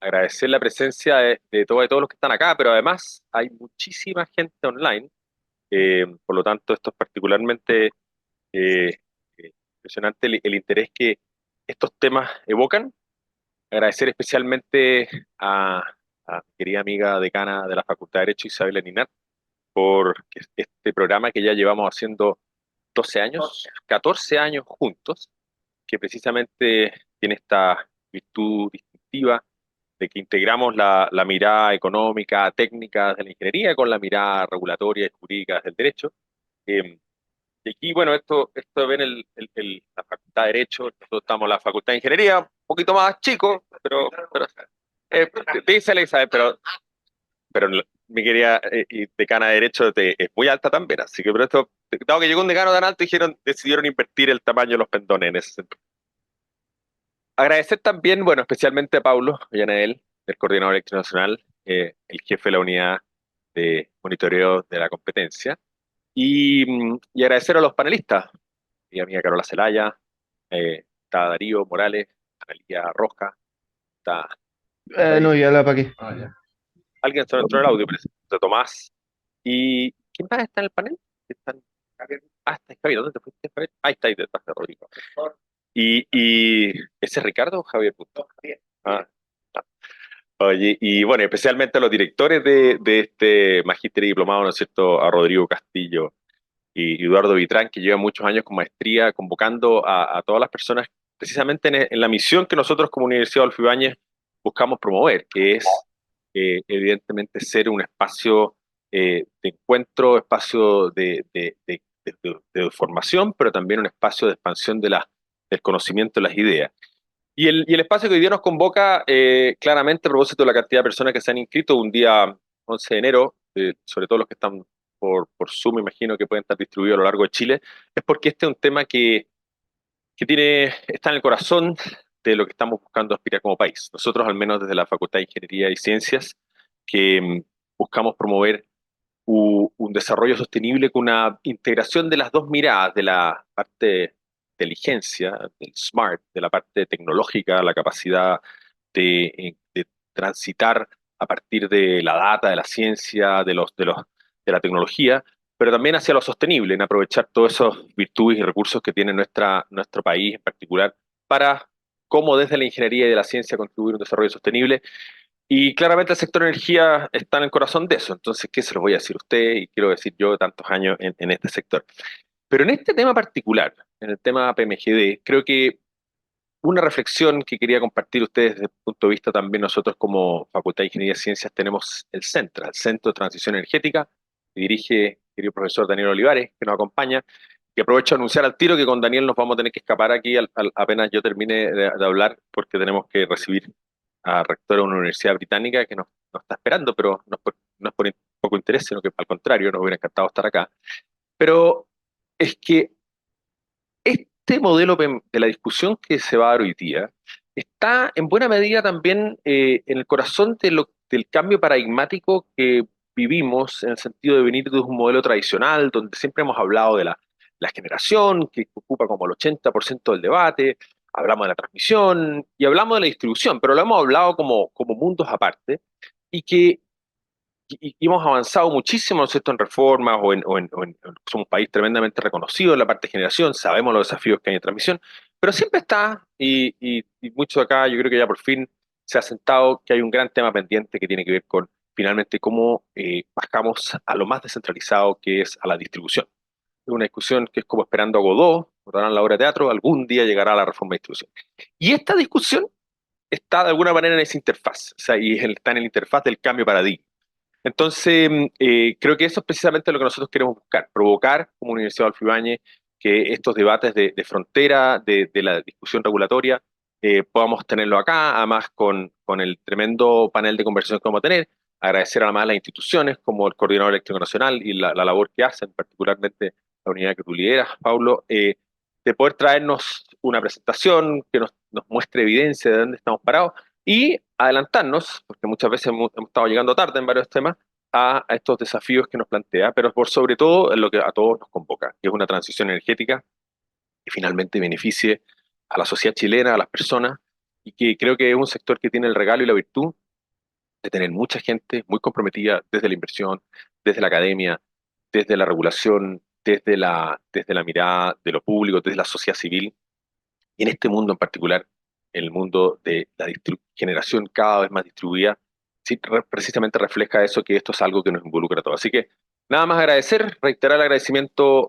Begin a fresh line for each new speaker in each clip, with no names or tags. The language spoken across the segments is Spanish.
agradecer la presencia de todos los que están acá, pero además hay muchísima gente online, por lo tanto esto es particularmente impresionante el interés que estos temas evocan. Agradecer especialmente a mi querida amiga decana de la Facultad de Derecho, Isabel Ninat, por este programa que ya llevamos haciendo 12 años, 14 años juntos, que precisamente tiene esta virtud distintiva de que integramos la mirada económica, técnica de la ingeniería con la mirada regulatoria y jurídica del derecho. Y aquí, bueno, esto ven la Facultad de Derecho, nosotros estamos en la Facultad de Ingeniería, un poquito más chico, pero eh, dísele, Isabel, pero mi querida y decana de Derecho es muy alta también, así que, pero esto, dado que llegó un decano tan alto, decidieron invertir el tamaño de los pendones en ese sentido. Agradecer también, bueno, especialmente a Paulo Villanel, el coordinador internacional, el jefe de la unidad de monitoreo de la competencia, y agradecer a los panelistas, mi amiga Carola Celaya, está Darío Morales, Analía Roja, está
No,
David,
ya la apagué.
alguien se entró en el audio, pero está Tomás, y ¿quién más está en el panel? Están, está Javier, ¿dónde te fuiste, Javier? Ahí está, ahí detrás de Rodrigo. Y ¿ese es Ricardo o Javier Punto? Ah, oye, y bueno, especialmente a los directores de este magíster y diplomado, ¿no es cierto? A Rodrigo Castillo y Eduardo Vitrán, que llevan muchos años con maestría convocando a todas las personas precisamente en la misión que nosotros como Universidad Adolfo Ibáñez buscamos promover, que es evidentemente ser un espacio de encuentro, espacio de formación, pero también un espacio de expansión del conocimiento de las ideas. Y el espacio que hoy día nos convoca, claramente a propósito de la cantidad de personas que se han inscrito un día 11 de enero, sobre todo los que están por Zoom, me imagino que pueden estar distribuidos a lo largo de Chile, es porque este es un tema está en el corazón de lo que estamos buscando aspirar como país. Nosotros, al menos desde la Facultad de Ingeniería y Ciencias, que buscamos promover un desarrollo sostenible con una integración de las dos miradas, de la parte de inteligencia, del smart, de la parte tecnológica, la capacidad de transitar a partir de la data, de la ciencia, de la tecnología, pero también hacia lo sostenible, en aprovechar todos esos virtudes y recursos que tiene nuestro país en particular para cómo desde la ingeniería y de la ciencia contribuir a un desarrollo sostenible. Y claramente el sector energía está en el corazón de eso. Entonces, ¿qué se lo voy a decir a usted? Y quiero decir yo de tantos años en este sector. Pero en este tema particular, en el tema PMGD, creo que una reflexión que quería compartir ustedes desde el punto de vista también nosotros como Facultad de Ingeniería y Ciencias tenemos el CENTRA, el Centro de Transición Energética, que dirige el querido profesor Daniel Olivares, que nos acompaña, y aprovecho a anunciar al tiro que con Daniel nos vamos a tener que escapar aquí apenas yo termine de hablar, porque tenemos que recibir a rectora de una universidad británica que nos está esperando, pero no es por poco interés, sino que al contrario, nos hubiera encantado estar acá. Pero es que este modelo de la discusión que se va a dar hoy día está en buena medida también en el corazón del cambio paradigmático que vivimos en el sentido de venir de un modelo tradicional, donde siempre hemos hablado de la generación, que ocupa como el 80% del debate, hablamos de la transmisión y hablamos de la distribución, pero lo hemos hablado como mundos aparte y que y hemos avanzado muchísimo, ¿no es cierto?, en reformas somos un país tremendamente reconocido en la parte de generación, sabemos los desafíos que hay en transmisión, pero siempre está, y mucho de acá yo creo que ya por fin se ha sentado que hay un gran tema pendiente que tiene que ver con finalmente cómo bajamos a lo más descentralizado que es a la distribución. Es una discusión que es como esperando a Godot, recordarán la obra de teatro, algún día llegará a la reforma de distribución. Y esta discusión está de alguna manera en esa interfaz, o sea, y está en la interfaz del cambio de paradigma. Entonces, creo que eso es precisamente lo que nosotros queremos buscar, provocar como Universidad Adolfo Ibáñez que estos debates de frontera, de la discusión regulatoria, podamos tenerlo acá, además con el tremendo panel de conversación que vamos a tener, agradecer además a las instituciones como el Coordinador Eléctrico Nacional y la labor que hacen, particularmente la unidad que tú lideras, Pablo, de poder traernos una presentación que nos muestre evidencia de dónde estamos parados y adelantarnos, porque muchas veces hemos estado llegando tarde en varios temas, a estos desafíos que nos plantea, pero por sobre todo en lo que a todos nos convoca, que es una transición energética que finalmente beneficie a la sociedad chilena, a las personas, y que creo que es un sector que tiene el regalo y la virtud de tener mucha gente muy comprometida desde la inversión, desde la academia, desde la regulación, desde la mirada de lo público, desde la sociedad civil, y en este mundo en particular, el mundo de la generación cada vez más distribuida, sí, precisamente refleja eso, que esto es algo que nos involucra a todos. Así que nada más agradecer, reiterar el agradecimiento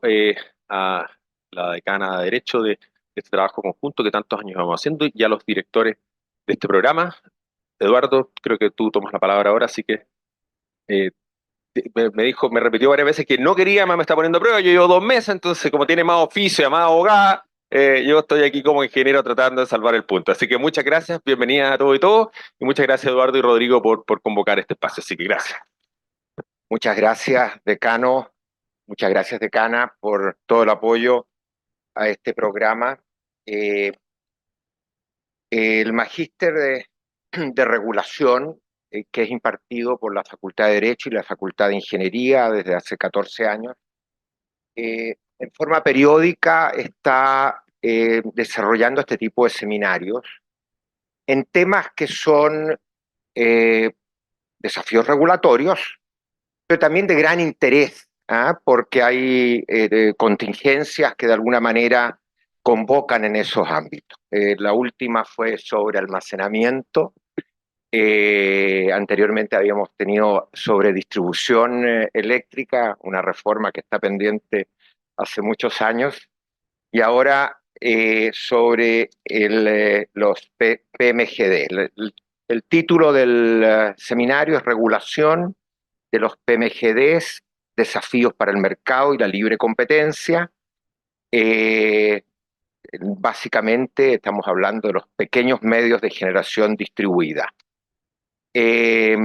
a la decana de Derecho de este trabajo conjunto que tantos años vamos haciendo y a los directores de este programa. Eduardo, creo que tú tomas la palabra ahora, así que eh, me dijo, me repitió varias veces que no quería, más me está poniendo a prueba. Yo llevo 2 meses, entonces como tiene más oficio, más abogada, yo estoy aquí como ingeniero tratando de salvar el punto. Así que muchas gracias, bienvenidas a todo y todo, y muchas gracias Eduardo y Rodrigo por convocar este espacio. Así que gracias.
Muchas gracias, decano. Muchas gracias, decana, por todo el apoyo a este programa. Eh, el magíster de regulación, que es impartido por la Facultad de Derecho y la Facultad de Ingeniería desde hace 14 años, en forma periódica está desarrollando este tipo de seminarios en temas que son eh, desafíos regulatorios, pero también de gran interés, ¿ah? Porque hay contingencias que de alguna manera convocan en esos ámbitos. La última fue sobre almacenamiento. Anteriormente habíamos tenido sobre distribución eléctrica, una reforma que está pendiente hace muchos años, y ahora sobre los PMGD. El título del seminario es Regulación de los PMGDs, desafíos para el mercado y la libre competencia. Eh, Básicamente estamos hablando de los pequeños medios de generación distribuida. Eh,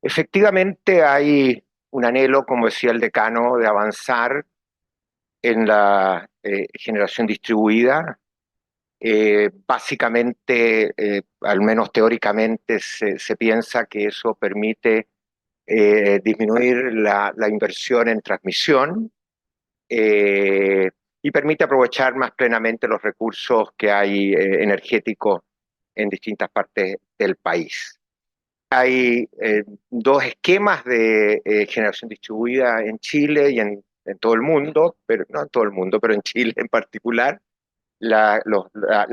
Efectivamente hay un anhelo, como decía el decano, de avanzar en la generación distribuida. Básicamente, al menos teóricamente, se piensa que eso permite disminuir la inversión en transmisión, eh, y permite aprovechar más plenamente los recursos que hay energéticos en distintas partes del país. Hay dos esquemas de generación distribuida en Chile y en todo el mundo, pero no en todo el mundo, pero en Chile en particular. La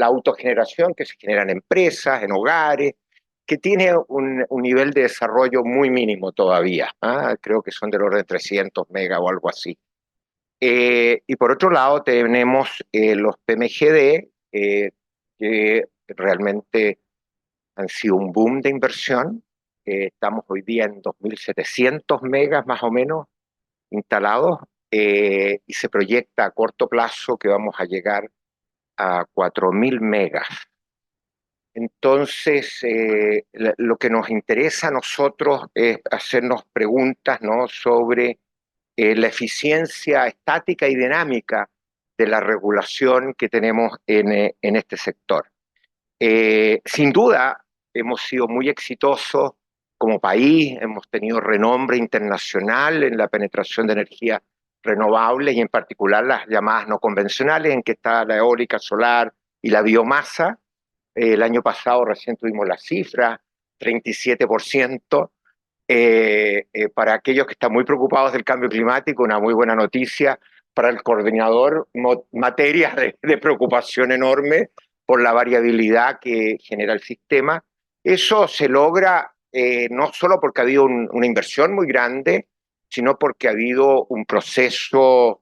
autogeneración que se genera en empresas, en hogares, que tiene un nivel de desarrollo muy mínimo todavía. ¿Ah? Creo que son del orden de 300 megas o algo así. Y por otro lado tenemos los PMGD, que realmente han sido un boom de inversión. Estamos hoy día en 2.700 megas más o menos instalados, y se proyecta a corto plazo que vamos a llegar a 4.000 megas. Entonces, lo que nos interesa a nosotros es hacernos preguntas, ¿no?, sobre la eficiencia estática y dinámica de la regulación que tenemos en este sector. Sin duda, hemos sido muy exitosos como país, hemos tenido renombre internacional en la penetración de energías renovables y en particular las llamadas no convencionales, en que está la eólica, solar y la biomasa. El año pasado recién tuvimos la cifra, 37%. Para aquellos que están muy preocupados del cambio climático, una muy buena noticia. Para el coordinador, materias de preocupación enorme por la variabilidad que genera el sistema. Eso se logra no solo porque ha habido una inversión muy grande, sino porque ha habido un proceso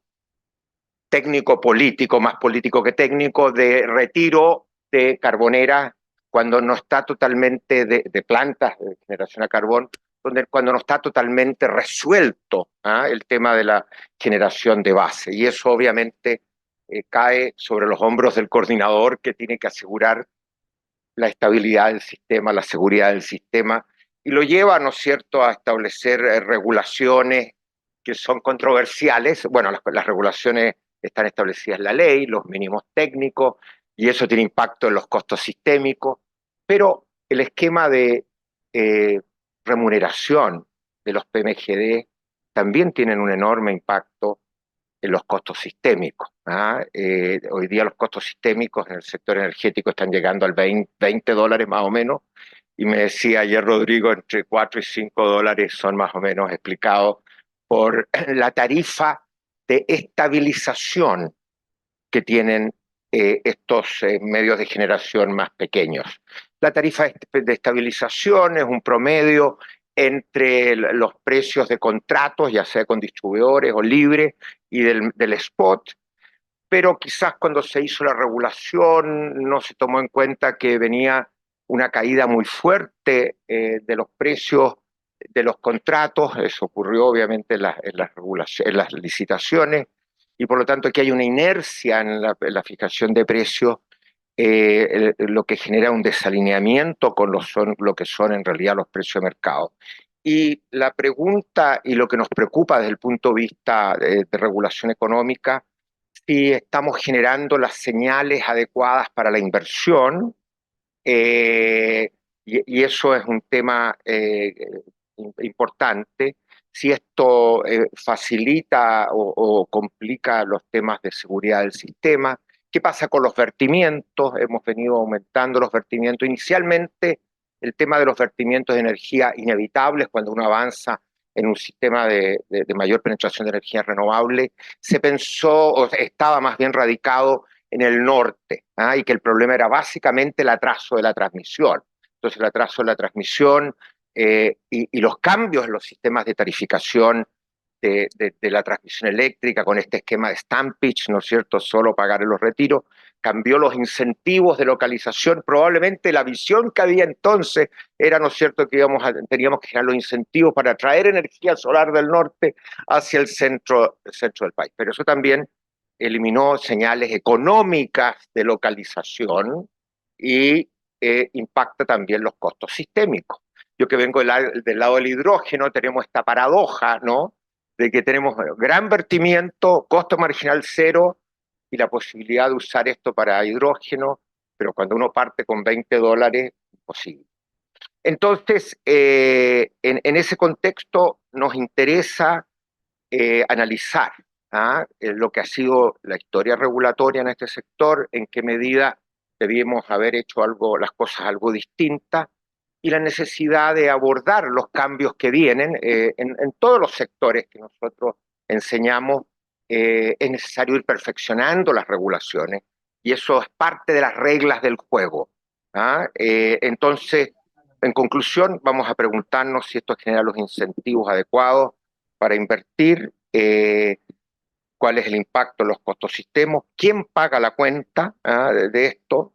técnico-político, más político que técnico, de retiro de carboneras cuando no está totalmente, de plantas de generación a carbón, cuando no está totalmente resuelto el tema de la generación de base. Y eso obviamente cae sobre los hombros del coordinador, que tiene que asegurar la estabilidad del sistema, la seguridad del sistema, y lo lleva, ¿no es cierto?, a establecer regulaciones que son controversiales. Bueno, las regulaciones están establecidas en la ley, los mínimos técnicos, y eso tiene impacto en los costos sistémicos, pero el esquema de eh, remuneración de los PMGD también tienen un enorme impacto los costos sistémicos. Hoy día los costos sistémicos en el sector energético están llegando al $20 más o menos, y me decía ayer Rodrigo, entre $4 y $5 son más o menos explicados por la tarifa de estabilización que tienen estos medios de generación más pequeños. La tarifa de estabilización es un promedio entre los precios de contratos, ya sea con distribuidores o libre, y del spot, pero quizás cuando se hizo la regulación no se tomó en cuenta que venía una caída muy fuerte de los precios de los contratos. Eso ocurrió obviamente en las licitaciones, y por lo tanto aquí hay una inercia en la fijación de precios, lo que genera un desalineamiento con lo que son en realidad los precios de mercado. Y la pregunta y lo que nos preocupa desde el punto de vista de regulación económica, si estamos generando las señales adecuadas para la inversión, y eso es un tema importante. Si esto facilita o complica los temas de seguridad del sistema. ¿Qué pasa con los vertimientos? Hemos venido aumentando los vertimientos. Inicialmente, el tema de los vertimientos de energía inevitables, cuando uno avanza en un sistema de mayor penetración de energía renovable, se pensó, o estaba más bien radicado en el norte, y que el problema era básicamente el atraso de la transmisión. Entonces, el atraso de la transmisión y los cambios en los sistemas de tarificación de la transmisión eléctrica con este esquema de Stampage, ¿no es cierto?, solo pagar en los retiros, cambió los incentivos de localización. Probablemente la visión que había entonces era, ¿no es cierto?, que teníamos que generar los incentivos para traer energía solar del norte hacia el centro del país. Pero eso también eliminó señales económicas de localización y impacta también los costos sistémicos. Yo que vengo del lado del hidrógeno, tenemos esta paradoja, ¿no?, de que tenemos gran vertimiento, costo marginal cero y la posibilidad de usar esto para hidrógeno, pero cuando uno parte con $20, imposible. Entonces, en ese contexto nos interesa analizar lo que ha sido la historia regulatoria en este sector, en qué medida debíamos haber hecho las cosas algo distintas, y la necesidad de abordar los cambios que vienen en todos los sectores que nosotros enseñamos. Es necesario ir perfeccionando las regulaciones, y eso es parte de las reglas del juego. Entonces, en conclusión, vamos a preguntarnos si esto genera los incentivos adecuados para invertir, cuál es el impacto en los costos sistemas, quién paga la cuenta de esto.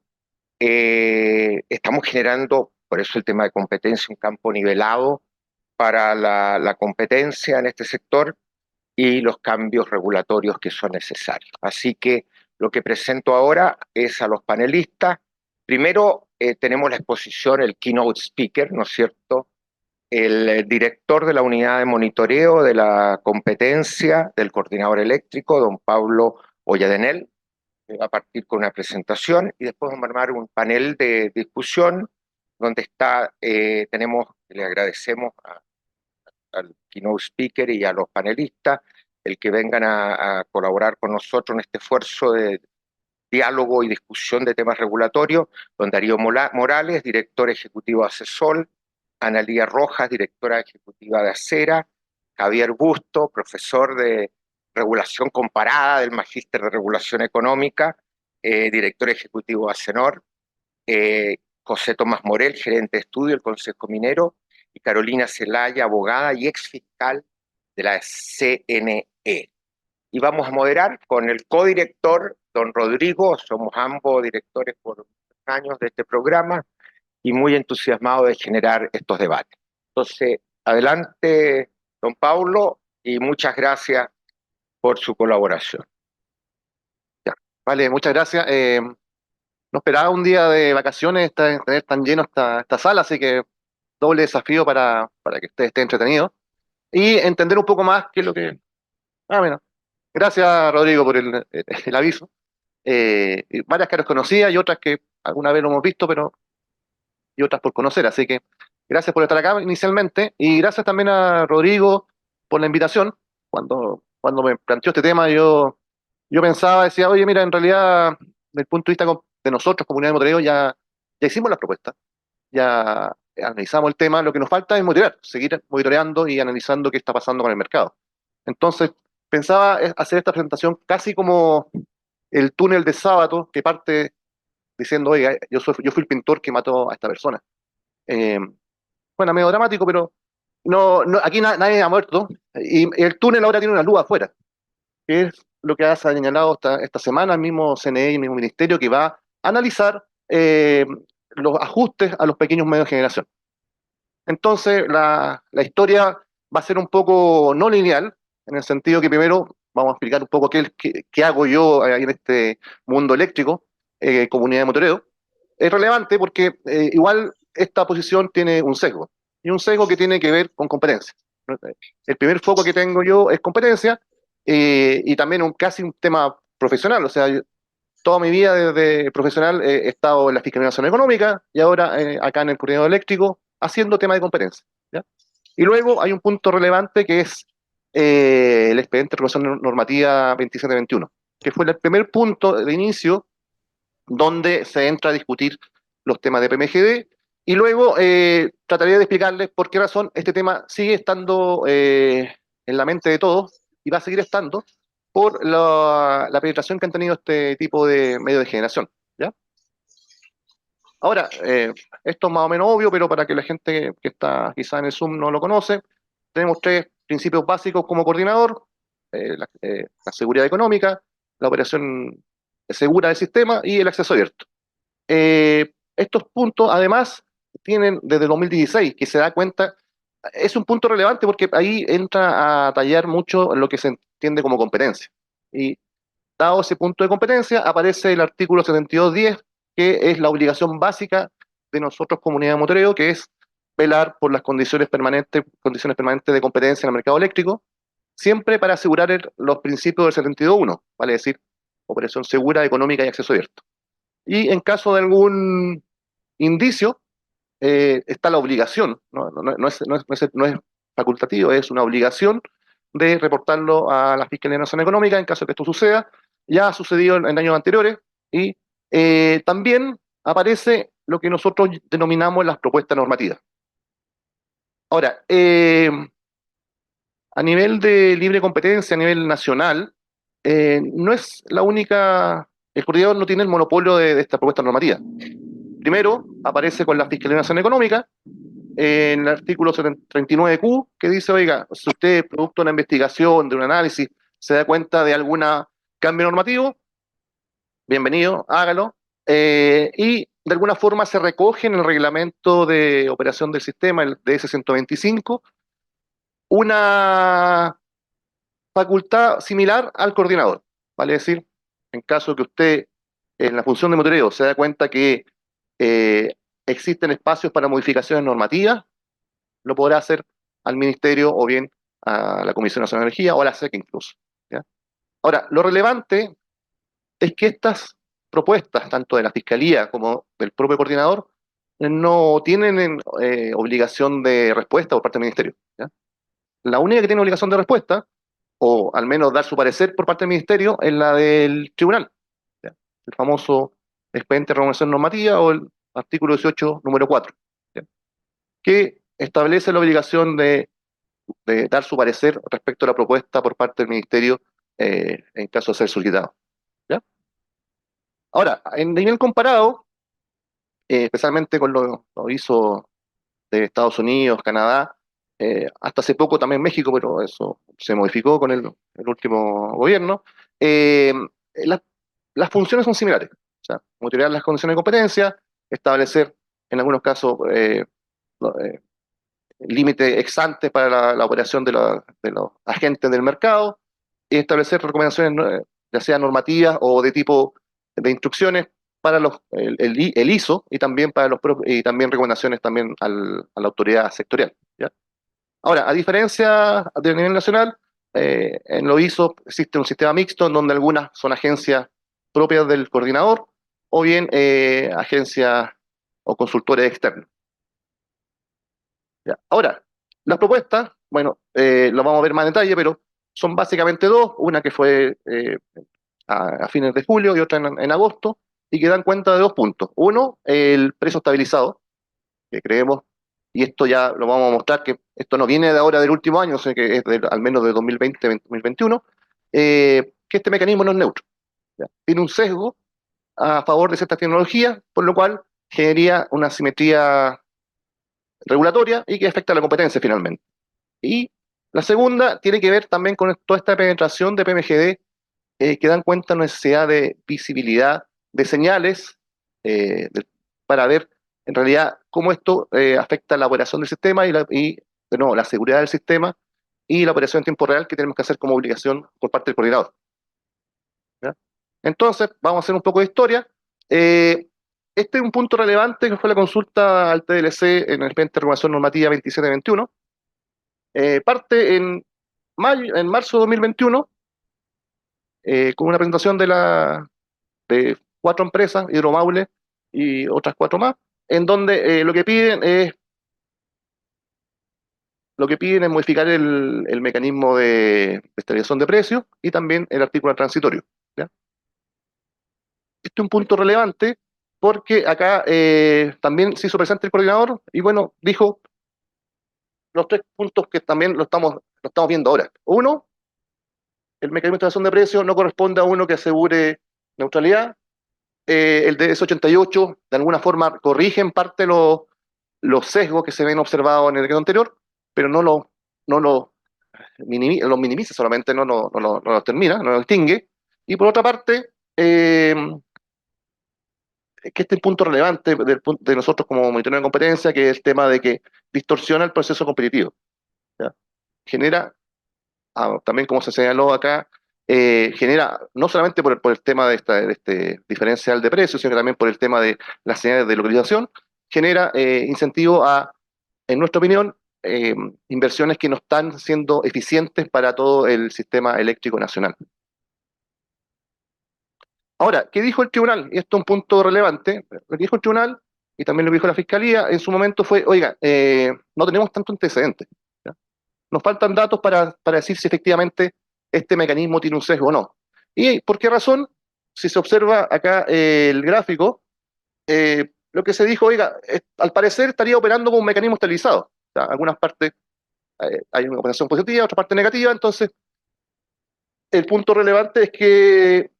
Estamos generando, por eso el tema de competencia, un campo nivelado para la competencia en este sector y los cambios regulatorios que son necesarios. Así que lo que presento ahora es a los panelistas. Primero tenemos la exposición, el keynote speaker, ¿no es cierto?, el director de la unidad de monitoreo de la competencia del coordinador eléctrico, don Pablo Oyadenel, que va a partir con una presentación, y después vamos a armar un panel de discusión donde le agradecemos al keynote speaker y a los panelistas el que vengan a colaborar con nosotros en este esfuerzo de diálogo y discusión de temas regulatorios, don Darío Morales, director ejecutivo de ACESOL, Analía Rojas, directora ejecutiva de Acera, Javier Busto, profesor de regulación comparada del Magíster de Regulación Económica, director ejecutivo de ACENOR, José Tomás Morel, gerente de estudio del Consejo Minero, y Carolina Celaya, abogada y ex fiscal de la CNE. Y vamos a moderar con el codirector, don Rodrigo. Somos ambos directores por años de este programa y muy entusiasmados de generar estos debates. Entonces, adelante, don Paulo, y muchas gracias por su colaboración.
Ya. Vale, muchas gracias. No esperaba un día de vacaciones tener tan lleno esta sala, así que doble desafío para que usted esté entretenido y entender un poco más qué es lo que... Bueno, gracias Rodrigo por el aviso. Y varias caras conocidas y otras que alguna vez lo hemos visto, y otras por conocer, así que gracias por estar acá inicialmente, y gracias también a Rodrigo por la invitación. Cuando cuando me planteó este tema, yo pensaba, decía, oye, mira, en realidad, desde el punto de vista de nosotros, comunidad de motoreo, ya hicimos las propuestas, ya analizamos el tema, lo que nos falta es monitorear, seguir monitoreando y analizando qué está pasando con el mercado. Entonces, pensaba hacer esta presentación casi como el túnel de Sábato, que parte diciendo, oiga, yo fui el pintor que mató a esta persona. Bueno, medio dramático, pero aquí nadie ha muerto, y el túnel ahora tiene una luz afuera, que es lo que ha señalado esta semana el mismo CNE y el mismo ministerio, que va a analizar los ajustes a los pequeños medios de generación. Entonces, la historia va a ser un poco no lineal, en el sentido que primero vamos a explicar un poco qué hago yo ahí en este mundo eléctrico, comunidad de motoreo. Es relevante porque igual esta posición tiene un sesgo, y un sesgo que tiene que ver con competencia. El primer foco que tengo yo es competencia, y también casi un tema profesional. O sea, toda mi vida desde profesional he estado en la fiscalización económica y ahora acá en el coordinador eléctrico haciendo tema de competencia, ¿ya? Y luego hay un punto relevante que es el expediente de regulación normativa 2721, que fue el primer punto de inicio donde se entra a discutir los temas de PMGD, y luego trataré de explicarles por qué razón este tema sigue estando en la mente de todos y va a seguir estando por la penetración que han tenido este tipo de medios de generación, ¿ya? Ahora, esto es más o menos obvio, pero para que la gente que está quizá en el Zoom no lo conoce, tenemos tres principios básicos como coordinador: la seguridad económica, la operación segura del sistema y el acceso abierto. Estos puntos, además, tienen desde 2016, que se da cuenta, es un punto relevante porque ahí entra a tallar mucho lo que se entiende como competencia. Y dado ese punto de competencia, aparece el artículo 7210, que es la obligación básica de nosotros, comunidad de motoreo, que es velar por las condiciones permanentes de competencia en el mercado eléctrico, siempre para asegurar los principios del 72.1, vale decir, operación segura, económica y acceso abierto. Y en caso de algún indicio, está la obligación, no es facultativo, es una obligación de reportarlo a la Fiscalía Nacional Económica en caso de que esto suceda. Ya ha sucedido en años anteriores, y también aparece lo que nosotros denominamos las propuestas normativas. Ahora, a nivel de libre competencia, a nivel nacional, no es la única, el coordinador no tiene el monopolio de esta propuesta normativa. Primero, aparece con la Fiscalía Nacional Económica, en el artículo 39Q, que dice, oiga, si usted, producto de una investigación, de un análisis, se da cuenta de algún cambio normativo, bienvenido, hágalo. Y de alguna forma se recoge en el reglamento de operación del sistema, el DS-125, una facultad similar al coordinador. Vale decir, en caso que usted, en la función de monitoreo, se da cuenta que eh, existen espacios para modificaciones normativas, lo podrá hacer al Ministerio o bien a la Comisión Nacional de Energía o a la SEC incluso, ¿ya? Ahora, lo relevante es que estas propuestas, tanto de la Fiscalía como del propio coordinador, no tienen obligación de respuesta por parte del Ministerio, ¿ya? La única que tiene obligación de respuesta, o al menos dar su parecer por parte del Ministerio, es la del tribunal, ¿ya? El famoso expediente de regulación normativa o el artículo 18, número 4, ¿ya? Que establece la obligación de dar su parecer respecto a la propuesta por parte del Ministerio en caso de ser solicitado, ¿ya? Ahora, en nivel comparado, especialmente con lo hizo de Estados Unidos, Canadá, hasta hace poco también México, pero eso se modificó con el último gobierno, eh, la- las funciones son similares. O sea, monitorear las condiciones de competencia, establecer en algunos casos límites ex ante para la operación de los agentes del mercado, y establecer recomendaciones, ya sea normativas o de tipo de instrucciones para el ISO, y también para y también recomendaciones también a la autoridad sectorial, ¿ya? Ahora, a diferencia del nivel nacional, en lo ISO existe un sistema mixto en donde algunas son agencias propias del coordinador o bien agencias o consultores externos, ¿ya? Ahora, las propuestas, bueno, lo vamos a ver más en detalle, pero Son básicamente dos, una que fue a fines de julio y otra en agosto, y que dan cuenta de dos puntos. Uno, el precio estabilizado, que creemos, y esto ya lo vamos a mostrar, que esto no viene de ahora del último año, sino que es al menos de 2020-2021, que este mecanismo no es neutro. ¿Ya? Tiene un sesgo a favor de ciertas tecnologías, por lo cual generaría una asimetría regulatoria y que afecta a la competencia finalmente. Y la segunda tiene que ver también con toda esta penetración de PMGD que dan cuenta de la necesidad de visibilidad de señales para ver en realidad cómo esto afecta la operación del sistema de nuevo, la seguridad del sistema y la operación en tiempo real que tenemos que hacer como obligación por parte del coordinador. ¿Ya? Entonces, vamos a hacer un poco de historia. Eh, este es un punto relevante que fue la consulta al TLC en el expediente de regulación normativa 2721. Parte en marzo de 2021 con una presentación de cuatro empresas, Hidromaule y otras cuatro más, en donde lo que piden es modificar el mecanismo de estabilización de precios y también el artículo transitorio. ¿Ya? Este es un punto relevante porque acá también se hizo presente el coordinador y bueno, dijo los tres puntos que también lo estamos viendo ahora. Uno, el mecanismo de estabilización de precios no corresponde a uno que asegure neutralidad. El DS88 de alguna forma corrige en parte los sesgos que se ven observados en el decreto anterior, pero no lo minimiza solamente, no lo termina, no lo distingue. Y por otra parte, es que este es un punto relevante de nosotros como monitoreo de competencia, que es el tema de que distorsiona el proceso competitivo. ¿Ya? Genera, también como se señaló acá, genera, no solamente por el tema de este diferencial de precios, sino que también por el tema de las señales de localización, genera incentivo en nuestra opinión, inversiones que no están siendo eficientes para todo el sistema eléctrico nacional. Ahora, ¿qué dijo el tribunal? Y esto es un punto relevante. Lo que dijo el tribunal, y también lo dijo la fiscalía, en su momento fue, oiga, no tenemos tanto antecedente. ¿Ya? Nos faltan datos para decir si efectivamente este mecanismo tiene un sesgo o no. ¿Y por qué razón? Si se observa acá el gráfico, lo que se dijo, oiga, al parecer estaría operando con un mecanismo estabilizado. ¿Ya? Algunas partes hay una operación positiva, otra parte negativa, entonces el punto relevante es que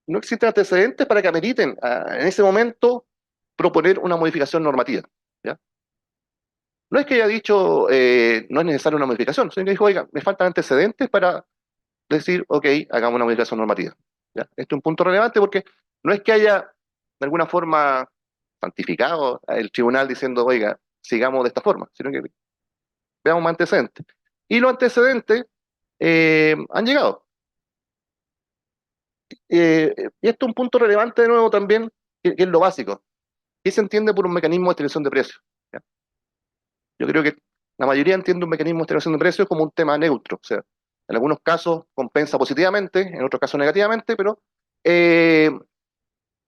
no existen antecedentes para que ameriten en ese momento proponer una modificación normativa. ¿Ya? No es que haya dicho no es necesaria una modificación, sino que dijo, oiga, me faltan antecedentes para decir, ok, hagamos una modificación normativa. ¿Ya? Esto es un punto relevante porque no es que haya de alguna forma santificado el tribunal diciendo, oiga, sigamos de esta forma, sino que veamos más antecedentes. Y los antecedentes han llegado. Y esto es un punto relevante de nuevo también, que es lo básico. ¿Qué se entiende por un mecanismo de estabilización de precios? ¿Ya? Yo creo que la mayoría entiende un mecanismo de estabilización de precios como un tema neutro. O sea, en algunos casos compensa positivamente, en otros casos negativamente, pero en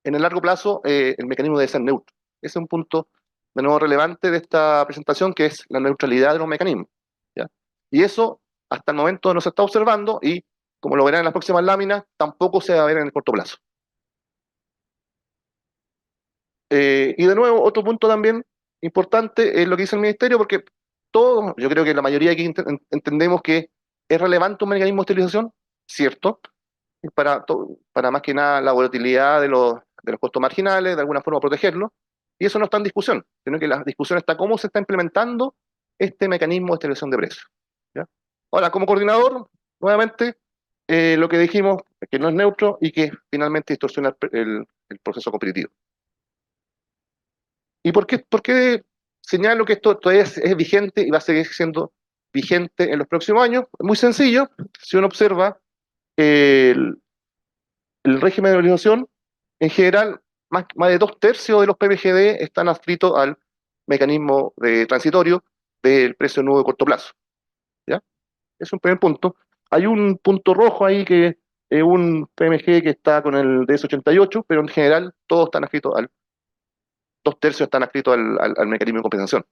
el largo plazo el mecanismo debe ser neutro. Ese es un punto de nuevo relevante de esta presentación, que es la neutralidad de los mecanismos. ¿Ya? Y eso hasta el momento no se está observando y, como lo verán en las próximas láminas, tampoco se va a ver en el corto plazo. Y de nuevo, otro punto también importante es lo que dice el Ministerio, porque todos, yo creo que la mayoría aquí entendemos que es relevante un mecanismo de estabilización, cierto, para más que nada la volatilidad de los costos marginales, de alguna forma protegerlo, y eso no está en discusión, sino que la discusión está cómo se está implementando este mecanismo de estabilización de precios. ¿Ya? Ahora, como coordinador, nuevamente, lo que dijimos es que no es neutro y que finalmente distorsiona el proceso competitivo. ¿Y por qué señalo que esto todavía es vigente y va a seguir siendo vigente en los próximos años? Muy sencillo, si uno observa el, el régimen de valorización, en general, más de dos tercios de los PMGD están adscritos al mecanismo transitorio del precio nuevo de corto plazo. ¿Ya? Es un primer punto. Hay un punto rojo ahí que es un PMG que está con el DS88, pero en general todos están adscritos dos tercios están adscritos al mecanismo de compensación.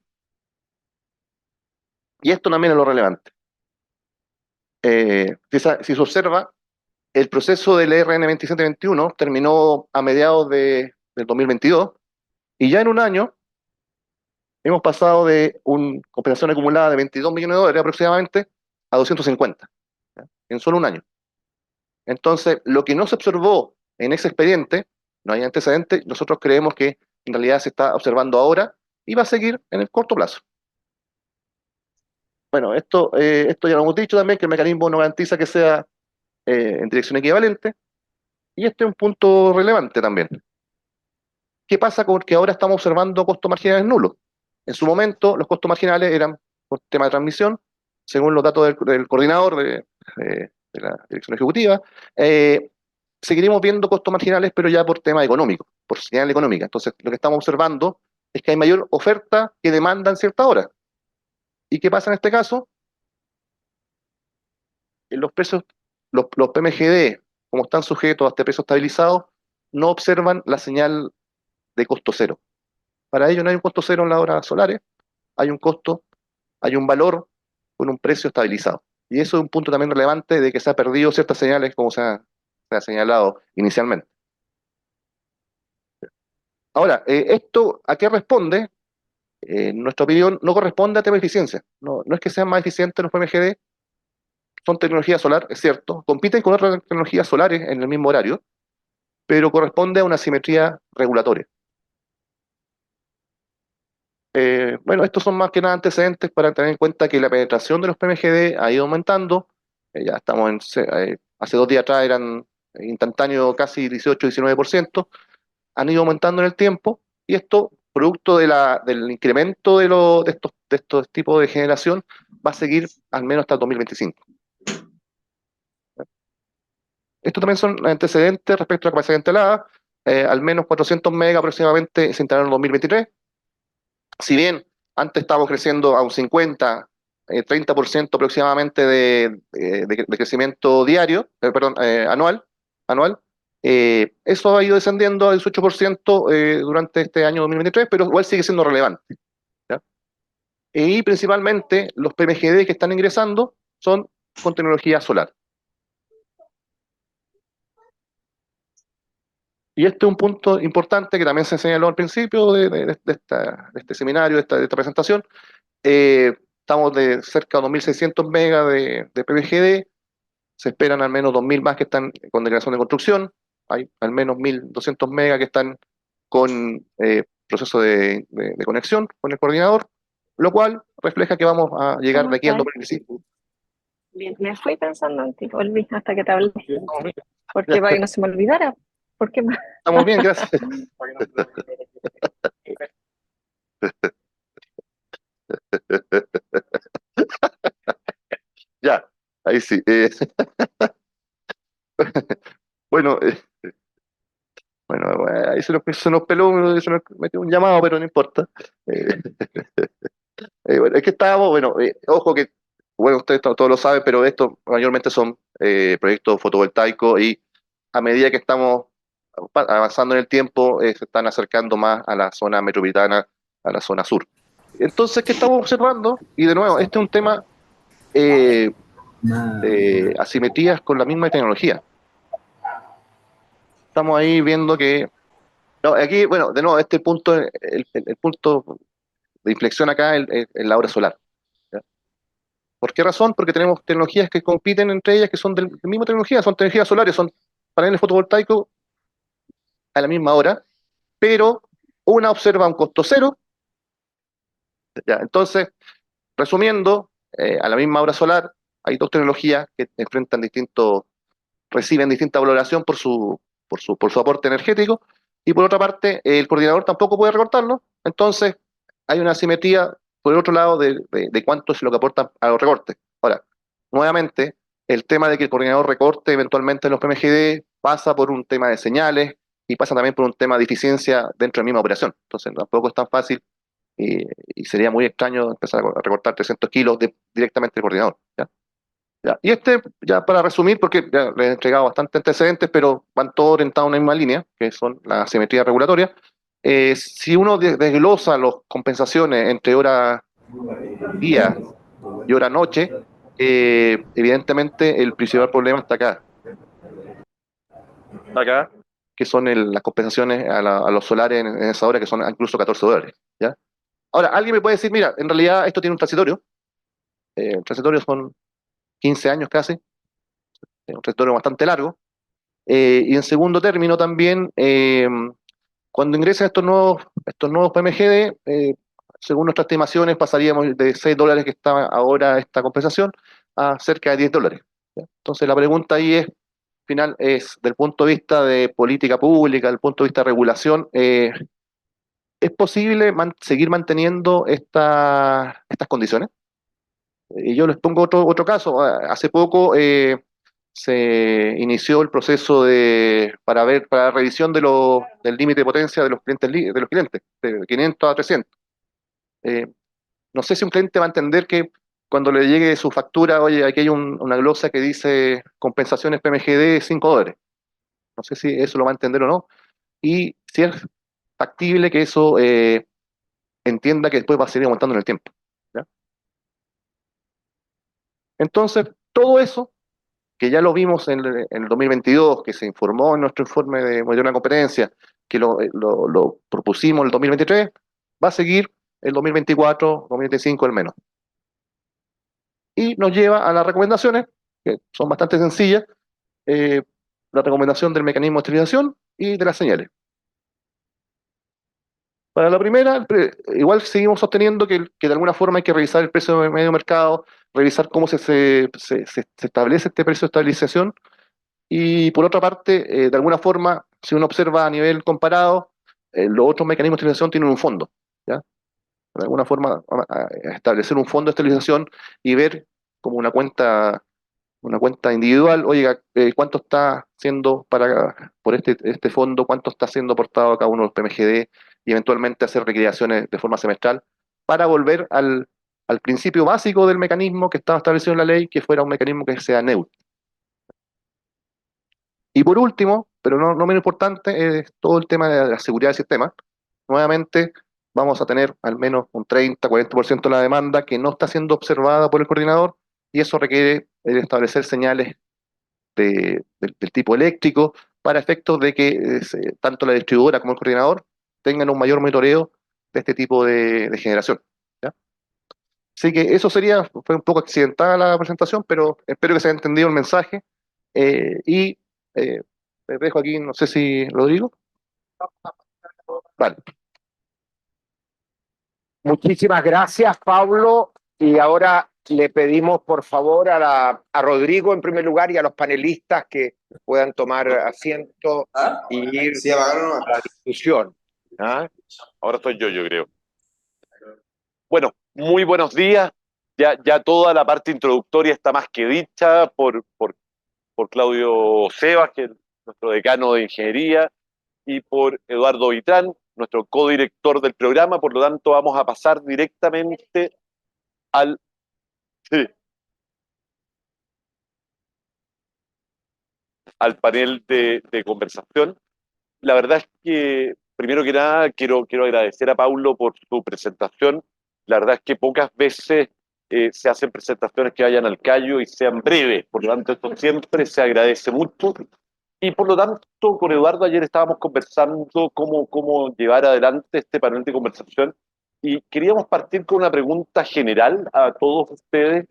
Y esto también es lo relevante. Si se observa, el proceso del RN 2721 terminó a mediados del 2022 y ya en un año hemos pasado de una compensación acumulada de 22 millones de dólares aproximadamente a 250, ¿ya? En solo un año. Entonces, lo que no se observó en ese expediente, no hay antecedentes, nosotros creemos que en realidad se está observando ahora y va a seguir en el corto plazo. Bueno, esto ya lo hemos dicho también, que el mecanismo no garantiza que sea en dirección equivalente, y este es un punto relevante también. ¿Qué pasa con que ahora estamos observando costos marginales nulos? En su momento, los costos marginales eran por tema de transmisión, según los datos del coordinador de la dirección ejecutiva. Seguiremos viendo costos marginales, pero ya por tema económico, por señal económica. Entonces, lo que estamos observando es que hay mayor oferta que demanda en cierta hora. ¿Y qué pasa en este caso? En los precios, los PMGD, como están sujetos a este precio estabilizado, no observan la señal de costo cero. Para ello no hay un costo cero en las horas solares, hay un costo, hay un valor con un precio estabilizado. Y eso es un punto también relevante de que se ha perdido ciertas señales, como se ha señalado inicialmente. Ahora, ¿esto a qué responde? En nuestra opinión, no corresponde a tema de eficiencia. No, no es que sean más eficientes los PMGD, son tecnología solar, es cierto, compiten con otras tecnologías solares en el mismo horario, pero corresponde a una simetría regulatoria. Bueno, estos son más que nada antecedentes para tener en cuenta que la penetración de los PMGD ha ido aumentando. Ya estamos hace 2 días atrás eran instantáneos casi 18-19%, han ido aumentando en el tiempo, y esto, producto del incremento de estos tipos de generación, va a seguir al menos hasta el 2025. Estos también son antecedentes respecto a la capacidad instalada. Al menos 400 megas aproximadamente se instalaron en 2023. Si bien antes estábamos creciendo a un 50, 30% aproximadamente de crecimiento diario, perdón, anual, eso ha ido descendiendo al 18% durante este año 2023, pero igual sigue siendo relevante, ¿ya? Y principalmente los PMGD que están ingresando son con tecnología solar. Y este es un punto importante que también se señaló al principio de este seminario, de esta presentación. Estamos de cerca de 2.600 megas de PVGD, se esperan al menos 2.000 más que están con declaración de construcción, hay al menos 1.200 megas que están con proceso de conexión con el coordinador, lo cual refleja que vamos a llegar
¿Cómo
de aquí al
estás?
2025.
Bien, me fui pensando en ti, volví hasta que te hablé. Porque para que no se me olvidara. ¿Por qué más?
Estamos bien, gracias. Ya, ahí sí. Bueno, ahí se nos peló, se nos metió un llamado, pero no importa. Eh, bueno, es que estábamos, bueno, ojo que, bueno, ustedes todos lo saben, pero estos mayormente son proyectos fotovoltaicos, y a medida que estamos avanzando en el tiempo, se están acercando más a la zona metropolitana, a la zona sur. Entonces, ¿qué estamos observando? Y de nuevo, este es un tema de asimetrías con la misma tecnología. Estamos ahí viendo que, no, aquí, bueno, de nuevo, este punto, el punto de inflexión acá es la hora solar, ¿ya? ¿Por qué razón? Porque tenemos tecnologías que compiten entre ellas, que son de la misma tecnología, son tecnologías solares, son paneles fotovoltaicos a la misma hora, pero una observa un costo cero, ¿ya? Entonces, resumiendo, a la misma hora solar hay dos tecnologías que reciben distinta valoración por su aporte energético, y por otra parte, el coordinador tampoco puede recortarlo, entonces hay una asimetría por el otro lado de cuánto es lo que aportan a los recortes. Ahora, nuevamente, el tema de que el coordinador recorte eventualmente los PMGD pasa por un tema de señales y pasa también por un tema de eficiencia dentro de la misma operación. Entonces, tampoco es tan fácil, y sería muy extraño empezar a recortar 300 kilos directamente del coordinador, ¿ya? Ya. Y ya para resumir, porque ya les he entregado bastante antecedentes, pero van todos orientados a una misma línea, que son la simetría regulatoria. Si uno desglosa las compensaciones entre hora día y hora noche, evidentemente el principal problema está acá, que son las compensaciones a los solares en esa hora, que son incluso $14, ¿ya? Ahora, alguien me puede decir, mira, en realidad esto tiene un transitorio, el transitorio son 15 años casi, es un transitorio bastante largo, y en segundo término también, cuando ingresen estos nuevos PMGD, según nuestras estimaciones, pasaríamos de $6 que está ahora esta compensación a cerca de $10. ¿Ya? Entonces la pregunta ahí es, final, es del punto de vista de política pública, del punto de vista de regulación, ¿es posible seguir manteniendo estas condiciones? Y yo les pongo otro caso. Hace poco se inició el proceso para la revisión del límite de potencia de los clientes, de 500 a 300. Eh, no sé si un cliente va a entender que cuando le llegue su factura, oye, aquí hay una glosa que dice compensaciones PMGD $5. No sé si eso lo va a entender o no. Y si es factible que eso entienda que después va a seguir aumentando en el tiempo. ¿Ya? Entonces, todo eso que ya lo vimos en el 2022, que se informó en nuestro informe de monitoreo de la competencia, que lo propusimos en el 2023, va a seguir el 2024, 2025 al menos. Y nos lleva a las recomendaciones, que son bastante sencillas, eh, la recomendación del mecanismo de esterilización y de las señales. Para la primera, igual seguimos sosteniendo que de alguna forma hay que revisar el precio de medio mercado, revisar cómo se establece este precio de estabilización. Y por otra parte, de alguna forma, si uno observa a nivel comparado, los otros mecanismos de esterilización tienen un fondo, ¿ya? De alguna forma, establecer un fondo de esterilización y ver como una cuenta individual, oiga, cuánto está siendo por este fondo, cuánto está siendo aportado a cada uno de los PMGD y eventualmente hacer liquidaciones de forma semestral para volver al principio básico del mecanismo que estaba establecido en la ley, que fuera un mecanismo que sea neutro. Y por último, pero no menos importante, es todo el tema de la seguridad del sistema. Nuevamente, vamos a tener al menos un 30-40% de la demanda que no está siendo observada por el coordinador y eso requiere establecer señales del tipo eléctrico para efectos de que tanto la distribuidora como el coordinador tengan un mayor monitoreo de este tipo de generación. ¿Ya? Así que eso fue un poco accidentada la presentación, pero espero que se haya entendido el mensaje. Y les dejo aquí, no sé si Rodrigo. Vale.
Muchísimas gracias, Pablo. Y ahora le pedimos, por favor, a Rodrigo en primer lugar y a los panelistas que puedan tomar asiento y ir a la discusión. ¿Ah?
Ahora estoy yo creo. Bueno, muy buenos días. Ya toda la parte introductoria está más que dicha por Claudio Sebas, que es nuestro decano de ingeniería, y por Eduardo Vitrán, nuestro codirector del programa. Por lo tanto, vamos a pasar directamente al, sí, al panel de conversación. La verdad es que, primero que nada, quiero agradecer a Paulo por su presentación. La verdad es que pocas veces se hacen presentaciones que vayan al callo y sean breves, por lo tanto, esto siempre se agradece mucho. Y por lo tanto, con Eduardo ayer estábamos conversando cómo llevar adelante este panel de conversación y queríamos partir con una pregunta general a todos ustedes,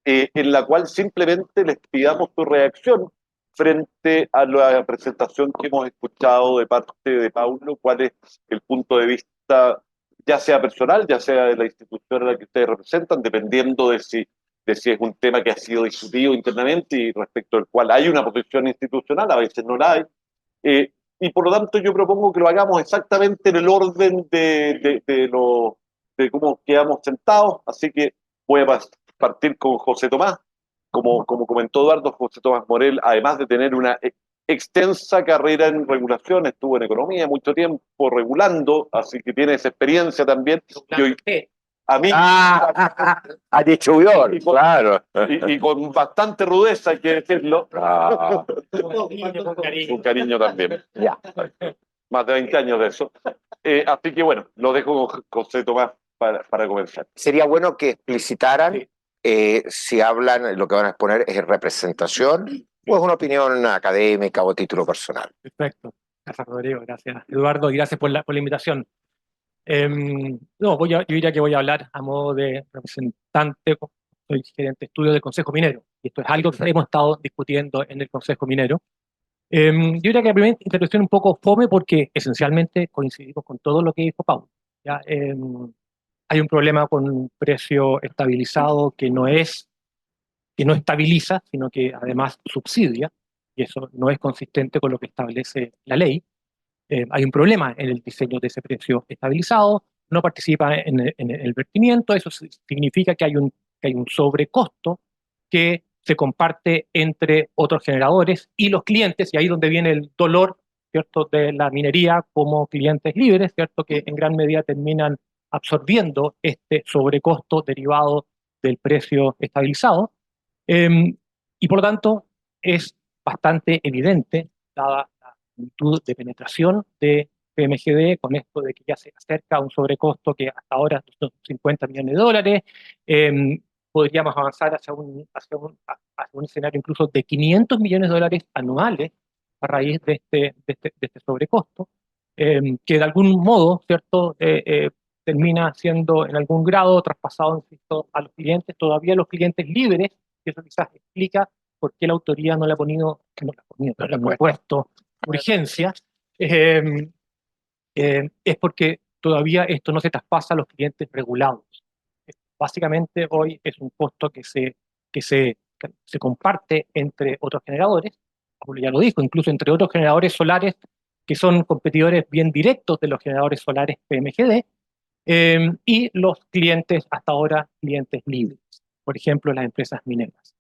en la cual simplemente les pidamos su reacción frente a la presentación que hemos escuchado de parte de Paulo, cuál es el punto de vista, ya sea personal, ya sea de la institución a la que ustedes representan, dependiendo de si es un tema que ha sido discutido internamente y respecto al cual hay una posición institucional, a veces no la hay. Y por lo tanto yo propongo que lo hagamos exactamente en el orden de cómo quedamos sentados, así que voy a partir con José Tomás. Como comentó Eduardo, José Tomás Morel, además de tener una extensa carrera en regulación, estuvo en economía mucho tiempo regulando, así que tiene esa experiencia también. A mí.
A distribuidor, claro.
Y con bastante rudeza, hay que decirlo. Con cariño también.
Ya.
Más de 20 años de eso. Así que bueno, lo dejo con José Tomás para comenzar.
Sería bueno que explicitaran si hablan, lo que van a exponer es representación o es una opinión académica o título personal.
Perfecto. Gracias, Rodrigo. Gracias, Eduardo, y gracias por la invitación. No, yo diría que voy a hablar a modo de representante, soy gerente de estudio del Consejo Minero, y esto es algo que hemos estado discutiendo en el Consejo Minero. Yo diría que la primera intervención un poco fome porque esencialmente coincidimos con todo lo que dijo Pablo. ¿Ya? Hay un problema con un precio estabilizado que no estabiliza, sino que además subsidia, y eso no es consistente con lo que establece la ley. Hay un problema en el diseño de ese precio estabilizado, no participa en el vertimiento, eso significa que hay un sobrecosto que se comparte entre otros generadores y los clientes, y ahí es donde viene el dolor, ¿cierto?, de la minería como clientes libres, ¿cierto?, que en gran medida terminan absorbiendo este sobrecosto derivado del precio estabilizado. Y por lo tanto es bastante evidente, dada la magnitud de penetración de PMGD, con esto de que ya se acerca a un sobrecosto que hasta ahora son 50 millones de dólares, podríamos avanzar hacia un escenario incluso de 500 millones de dólares anuales a raíz de este sobrecosto, que de algún modo, ¿cierto?, termina siendo en algún grado traspasado, insisto, a los clientes, todavía los clientes libres, y eso quizás explica por qué la autoridad no le ha puesto urgencia, es porque todavía esto no se traspasa a los clientes regulados. Básicamente hoy es un costo que se comparte entre otros generadores, como ya lo dijo, incluso entre otros generadores solares que son competidores bien directos de los generadores solares PMGD, y los clientes, hasta ahora, clientes libres, por ejemplo, las empresas mineras.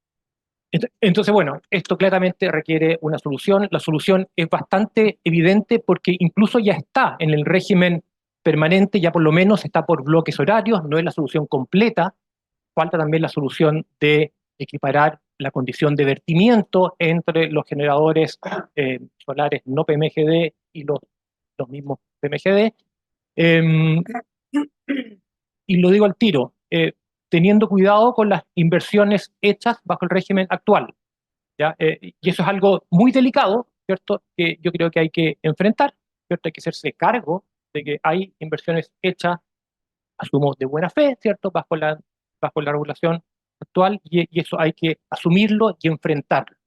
Entonces, bueno, esto claramente requiere una solución. La solución es bastante evidente porque incluso ya está en el régimen permanente, ya por lo menos está por bloques horarios, no es la solución completa. Falta también la solución de equiparar la condición de vertimiento entre los generadores solares no PMGD y los mismos PMGD. Y lo digo al tiro, teniendo cuidado con las inversiones hechas bajo el régimen actual, ¿ya? Y eso es algo muy delicado, ¿cierto?, que yo creo que hay que enfrentar, ¿cierto? Hay que hacerse cargo de que hay inversiones hechas, asumo, de buena fe, ¿cierto?, bajo la regulación actual, y eso hay que asumirlo y enfrentarlo,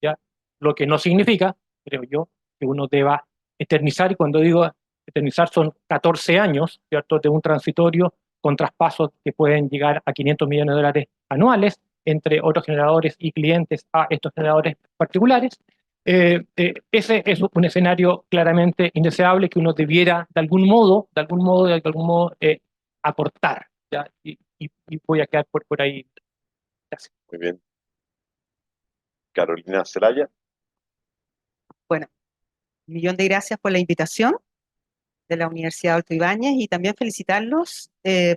¿ya? Lo que no significa, creo yo, que uno deba eternizar, y cuando digo eternizar son 14 años, ¿cierto?, de un transitorio con traspasos que pueden llegar a 500 millones de dólares anuales entre otros generadores y clientes a estos generadores particulares. Ese es un escenario claramente indeseable que uno debiera de algún modo acortar, ¿ya? Y voy a quedar por ahí. Gracias.
Muy bien. Carolina Zelaya.
Bueno, un millón de gracias por la invitación de la Universidad Alto Ibáñez y también felicitarlos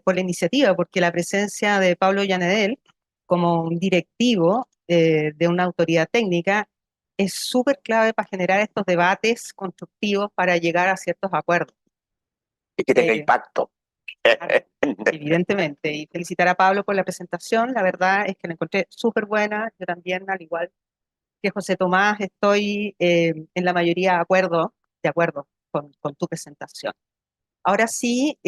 por la iniciativa, porque la presencia de Pablo Llanedel como un directivo de una autoridad técnica es súper clave para generar estos debates constructivos para llegar a ciertos acuerdos.
Y que tenga impacto.
Evidentemente, y felicitar a Pablo por la presentación, la verdad es que la encontré súper buena. Yo también, al igual que José Tomás, estoy en la mayoría de acuerdo con tu presentación. Ahora sí,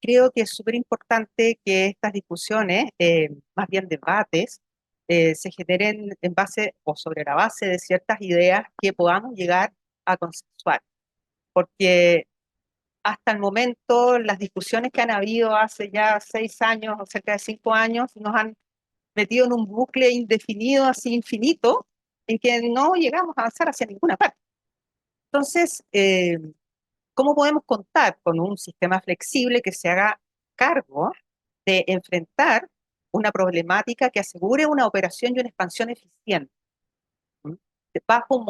creo que es súper importante que estas discusiones, más bien debates, se generen en base o sobre la base de ciertas ideas que podamos llegar a consensuar. Porque hasta el momento las discusiones que han habido hace ya 6 años o cerca de 5 años nos han metido en un bucle indefinido, así infinito, en que no llegamos a avanzar hacia ninguna parte. Entonces, ¿cómo podemos contar con un sistema flexible que se haga cargo de enfrentar una problemática que asegure una operación y una expansión eficiente? Bajo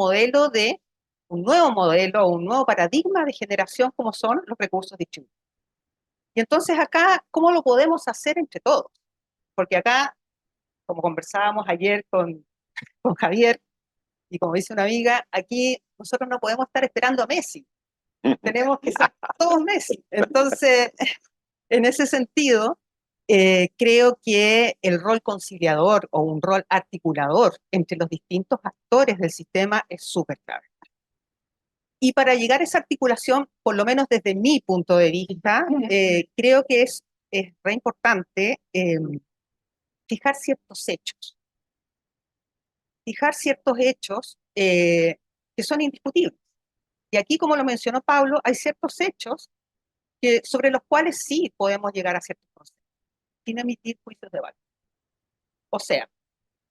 un nuevo modelo o un nuevo paradigma de generación como son los recursos distribuidos. Y entonces acá, ¿cómo lo podemos hacer entre todos? Porque acá, como conversábamos ayer con Javier, y como dice una amiga, aquí nosotros no podemos estar esperando a Messi. Tenemos que ser todos Messi. Entonces, en ese sentido, Creo que el rol conciliador o un rol articulador entre los distintos actores del sistema es súper clave. Y para llegar a esa articulación, por lo menos desde mi punto de vista, creo que es re importante fijar ciertos hechos. Fijar ciertos hechos que son indiscutibles. Y aquí, como lo mencionó Pablo, hay ciertos hechos sobre los cuales sí podemos llegar a ciertos consensos, sin emitir juicios de valor. O sea,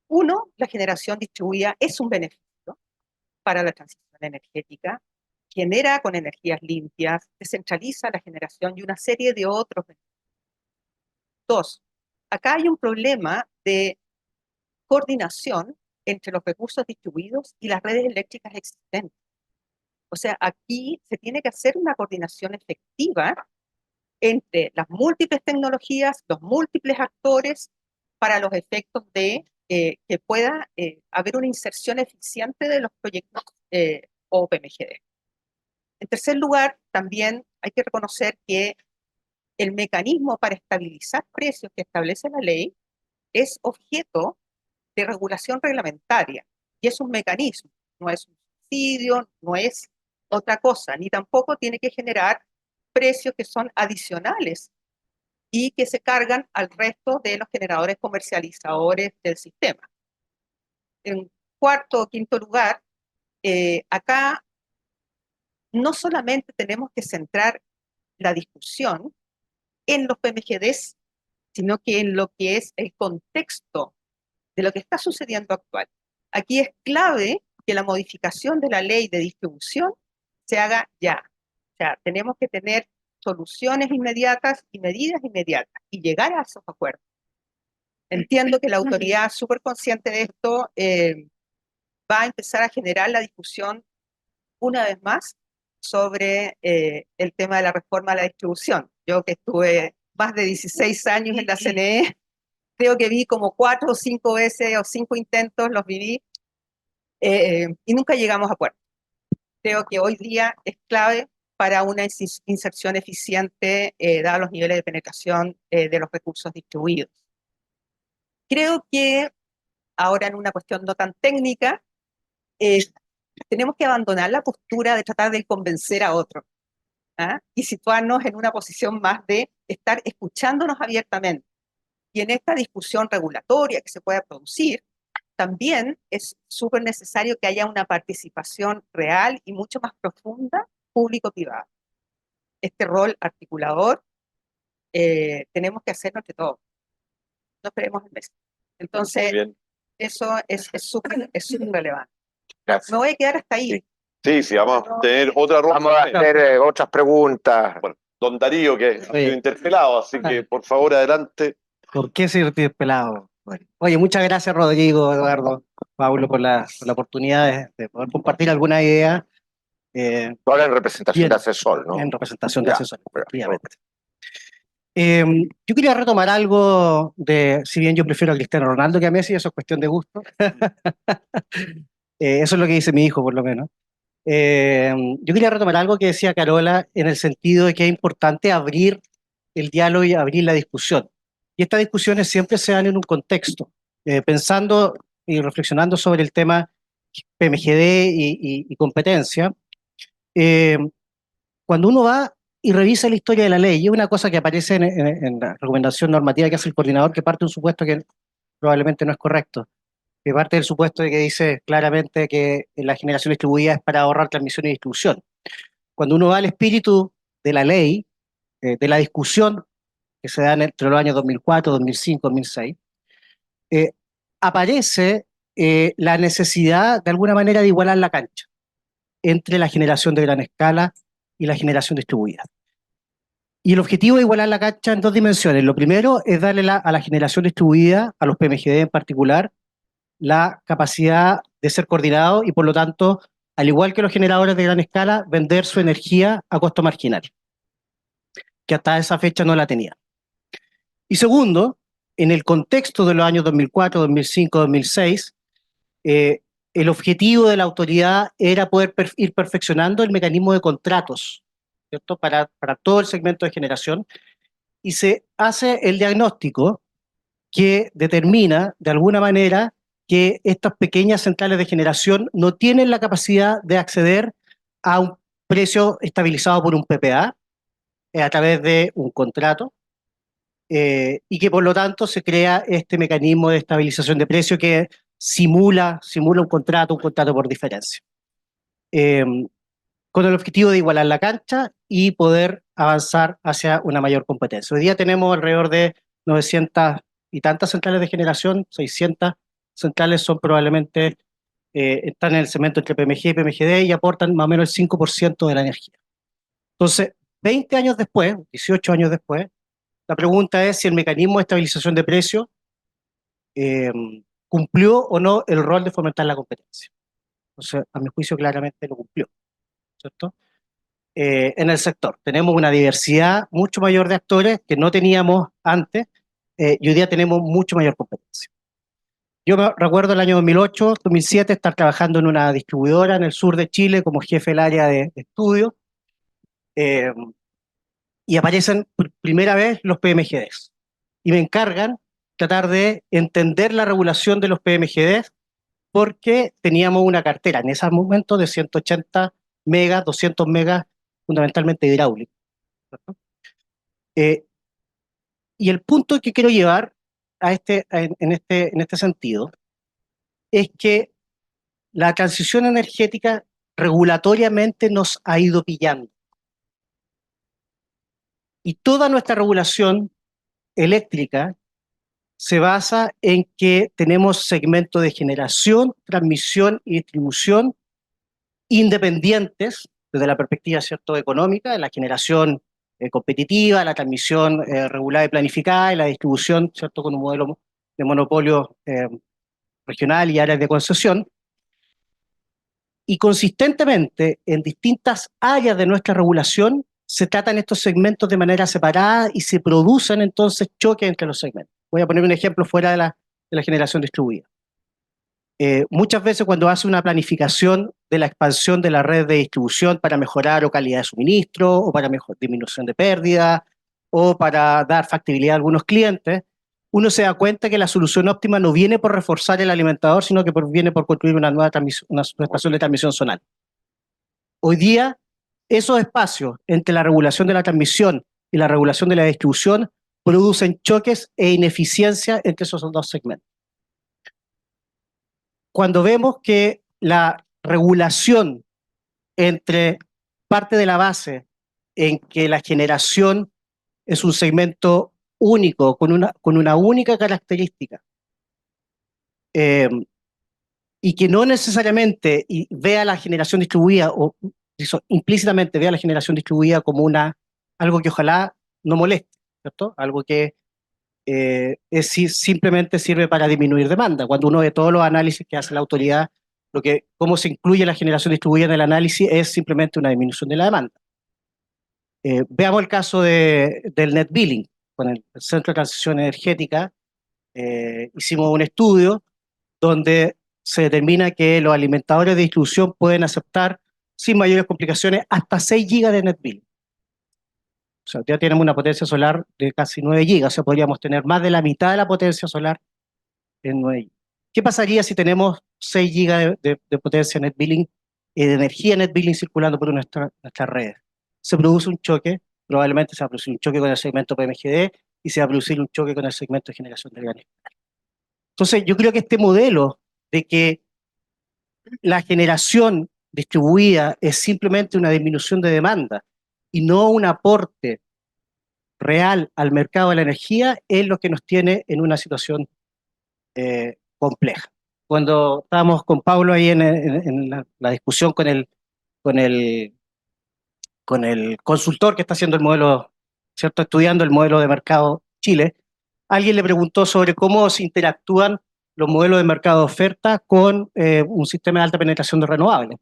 uno, la generación distribuida es un beneficio para la transición energética, genera con energías limpias, descentraliza la generación y una serie de otros beneficios. Dos, acá hay un problema de coordinación entre los recursos distribuidos y las redes eléctricas existentes. O sea, aquí se tiene que hacer una coordinación efectiva entre las múltiples tecnologías, los múltiples actores, para los efectos de que pueda haber una inserción eficiente de los proyectos OPMGD. En tercer lugar, también hay que reconocer que el mecanismo para estabilizar precios que establece la ley es objeto de regulación reglamentaria, y es un mecanismo, no es un subsidio, no es otra cosa, ni tampoco tiene que generar precios que son adicionales y que se cargan al resto de los generadores comercializadores del sistema. En cuarto o quinto lugar, acá no solamente tenemos que centrar la discusión en los PMGDs, sino que en lo que es el contexto de lo que está sucediendo actual. Aquí es clave que la modificación de la ley de distribución se haga ya. O sea, tenemos que tener soluciones inmediatas y medidas inmediatas y llegar a esos acuerdos. Entiendo que la autoridad, súper consciente de esto, va a empezar a generar la discusión una vez más sobre el tema de la reforma a la distribución. Yo que estuve más de 16 años en la CNE, creo que vi como 4 o 5 veces o 5 intentos, los viví, y nunca llegamos a acuerdo. Creo que hoy día es clave para una inserción eficiente, dados los niveles de penetración de los recursos distribuidos. Creo que ahora, en una cuestión no tan técnica, tenemos que abandonar la postura de tratar de convencer a otros, ¿ah? Y situarnos en una posición más de estar escuchándonos abiertamente. Y en esta discusión regulatoria que se pueda producir, también es súper necesario que haya una participación real y mucho más profunda público-privada. Este rol articulador tenemos que hacerlo entre todos. No esperemos el mes. Entonces, eso es súper relevante.
Gracias.
Me voy a quedar hasta ahí.
Sí, vamos a tener otra ronda.
Vamos a hacer otras preguntas.
Bueno, don Darío, que ha sido interpelado, así que por favor, adelante.
¿Por qué ser interpelado? Bueno, oye, muchas gracias, Rodrigo, Eduardo, Pablo, por la oportunidad de poder compartir alguna idea.
Ahora en representación de Asesol, ¿no?
En representación de
Ya,
Asesol, obviamente. Yo quería retomar algo si bien yo prefiero a Cristiano Ronaldo que a Messi, eso es cuestión de gusto. Eso es lo que dice mi hijo, por lo menos. Yo quería retomar algo que decía Carola en el sentido de que es importante abrir el diálogo y abrir la discusión. Y estas discusiones siempre se dan en un contexto, pensando y reflexionando sobre el tema PMGD y competencia. Cuando uno va y revisa la historia de la ley, y es una cosa que aparece en la recomendación normativa que hace el coordinador, que parte de un supuesto que probablemente no es correcto, que parte del supuesto de que dice claramente que la generación distribuida es para ahorrar transmisión y distribución. Cuando uno va al espíritu de la ley, de la discusión que se da entre los años 2004, 2005, 2006, aparece la necesidad de alguna manera de igualar la cancha entre la generación de gran escala y la generación distribuida. Y el objetivo de igualar la cancha en dos dimensiones. Lo primero es darle a la generación distribuida, a los PMGD en particular, la capacidad de ser coordinado y por lo tanto, al igual que los generadores de gran escala, vender su energía a costo marginal, que hasta esa fecha no la tenía. Y segundo, en el contexto de los años 2004, 2005, 2006, el objetivo de la autoridad era poder ir perfeccionando el mecanismo de contratos, ¿cierto? Para todo el segmento de generación, y se hace el diagnóstico que determina, de alguna manera, que estas pequeñas centrales de generación no tienen la capacidad de acceder a un precio estabilizado por un PPA a través de un contrato, y que por lo tanto se crea este mecanismo de estabilización de precio que simula un contrato por diferencia, eh, con el objetivo de igualar la cancha y poder avanzar hacia una mayor competencia. Hoy día tenemos alrededor de 900 y tantas centrales de generación, 600 centrales son probablemente, están en el segmento entre PMG y PMGD y aportan más o menos el 5% de la energía. Entonces, 20 años después, 18 años después, la pregunta es si el mecanismo de estabilización de precios cumplió o no el rol de fomentar la competencia. Entonces, a mi juicio, claramente lo cumplió, ¿cierto? En el sector. Tenemos una diversidad mucho mayor de actores que no teníamos antes, y hoy día tenemos mucho mayor competencia. Yo me recuerdo el año 2008, 2007, estar trabajando en una distribuidora en el sur de Chile como jefe del área de estudio, y aparecen por primera vez los PMGDs. Y me encargan tratar de entender la regulación de los PMGDs porque teníamos una cartera en ese momento de 180 megas, 200 megas, fundamentalmente hidráulicos. Y el punto que quiero llevar en este sentido es que la transición energética regulatoriamente nos ha ido pillando. Y toda nuestra regulación eléctrica se basa en que tenemos segmentos de generación, transmisión y distribución independientes desde la perspectiva, ¿cierto?, económica, de la generación competitiva, la transmisión regulada y planificada, y la distribución, ¿cierto?, con un modelo de monopolio regional y áreas de concesión. Y consistentemente, en distintas áreas de nuestra regulación, se tratan estos segmentos de manera separada y se producen entonces choques entre los segmentos. Voy a poner un ejemplo fuera de la generación distribuida. Muchas veces cuando hace una planificación de la expansión de la red de distribución para mejorar o calidad de suministro, o para disminución de pérdida, o para dar factibilidad a algunos clientes, uno se da cuenta que la solución óptima no viene por reforzar el alimentador, sino que viene por construir una nueva estación de transmisión zonal. Hoy día, esos espacios entre la regulación de la transmisión y la regulación de la distribución producen choques e ineficiencia entre esos dos segmentos. Cuando vemos que la regulación entre parte de la base en que la generación es un segmento único, con una única característica, y que no necesariamente vea la generación distribuida, o implícitamente vea la generación distribuida como algo que ojalá no moleste, ¿cierto? Algo que simplemente sirve para disminuir demanda. Cuando uno ve todos los análisis que hace la autoridad, cómo se incluye la generación distribuida en el análisis es simplemente una disminución de la demanda. Veamos el caso del net billing. Con el Centro de Transición Energética hicimos un estudio donde se determina que los alimentadores de distribución pueden aceptar sin mayores complicaciones hasta 6 gigas de net billing. O sea, ya tenemos una potencia solar de casi 9 gigas, o sea, podríamos tener más de la mitad de la potencia solar en 9 gigas. ¿Qué pasaría si tenemos 6 gigas de potencia net billing, de energía net billing circulando por nuestras redes? Se produce un choque, probablemente se va a producir un choque con el segmento PMGD y se va a producir un choque con el segmento de generación de gran escala. Entonces, yo creo que este modelo de que la generación distribuida es simplemente una disminución de demanda y no un aporte real al mercado de la energía es lo que nos tiene en una situación compleja. Cuando estábamos con Pablo ahí en la discusión con el consultor que está haciendo el modelo, ¿cierto?, estudiando el modelo de mercado Chile, alguien le preguntó sobre cómo se interactúan los modelos de mercado de oferta con un sistema de alta penetración de renovables.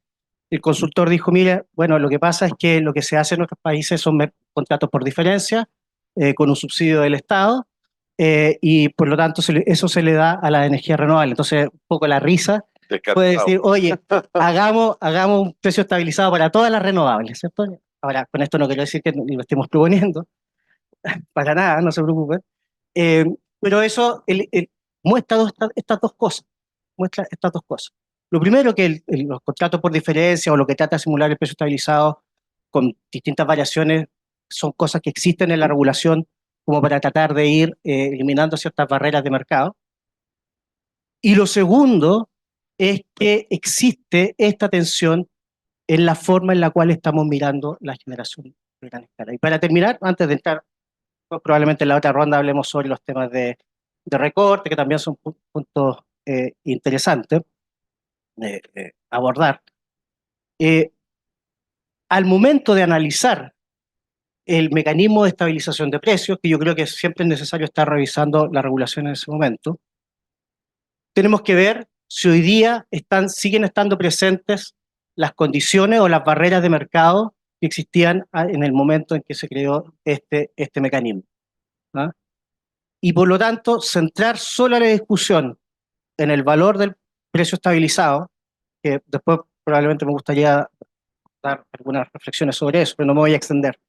El consultor dijo, mire, bueno, lo que pasa es que lo que se hace en nuestros países son contratos por diferencia, con un subsidio del Estado, y por lo tanto eso se le da a la energía renovable. Entonces, un poco la risa puede decir, oye, hagamos un precio estabilizado para todas las renovables, ¿cierto? Ahora, con esto no quiero decir que lo estemos proponiendo, para nada, no se preocupen. Eh, pero eso muestra estas dos cosas. Muestra estas dos cosas. Lo primero, que los contratos por diferencia o lo que trata de simular el precio estabilizado con distintas variaciones son cosas que existen en la regulación como para tratar de ir eliminando ciertas barreras de mercado. Y lo segundo es que existe esta tensión en la forma en la cual estamos mirando la generación de gran escala. Y para terminar, antes de entrar, probablemente en la otra ronda hablemos sobre los temas de recorte, que también son puntos interesantes abordar. Al momento de analizar el mecanismo de estabilización de precios, que yo creo que siempre es necesario estar revisando la regulación en ese momento, tenemos que ver si hoy día siguen estando presentes las condiciones o las barreras de mercado que existían en el momento en que se creó este mecanismo, ¿no? Y por lo tanto, centrar solo la discusión en el valor del precio estabilizado, que después probablemente me gustaría dar algunas reflexiones sobre eso, pero no me voy a extender.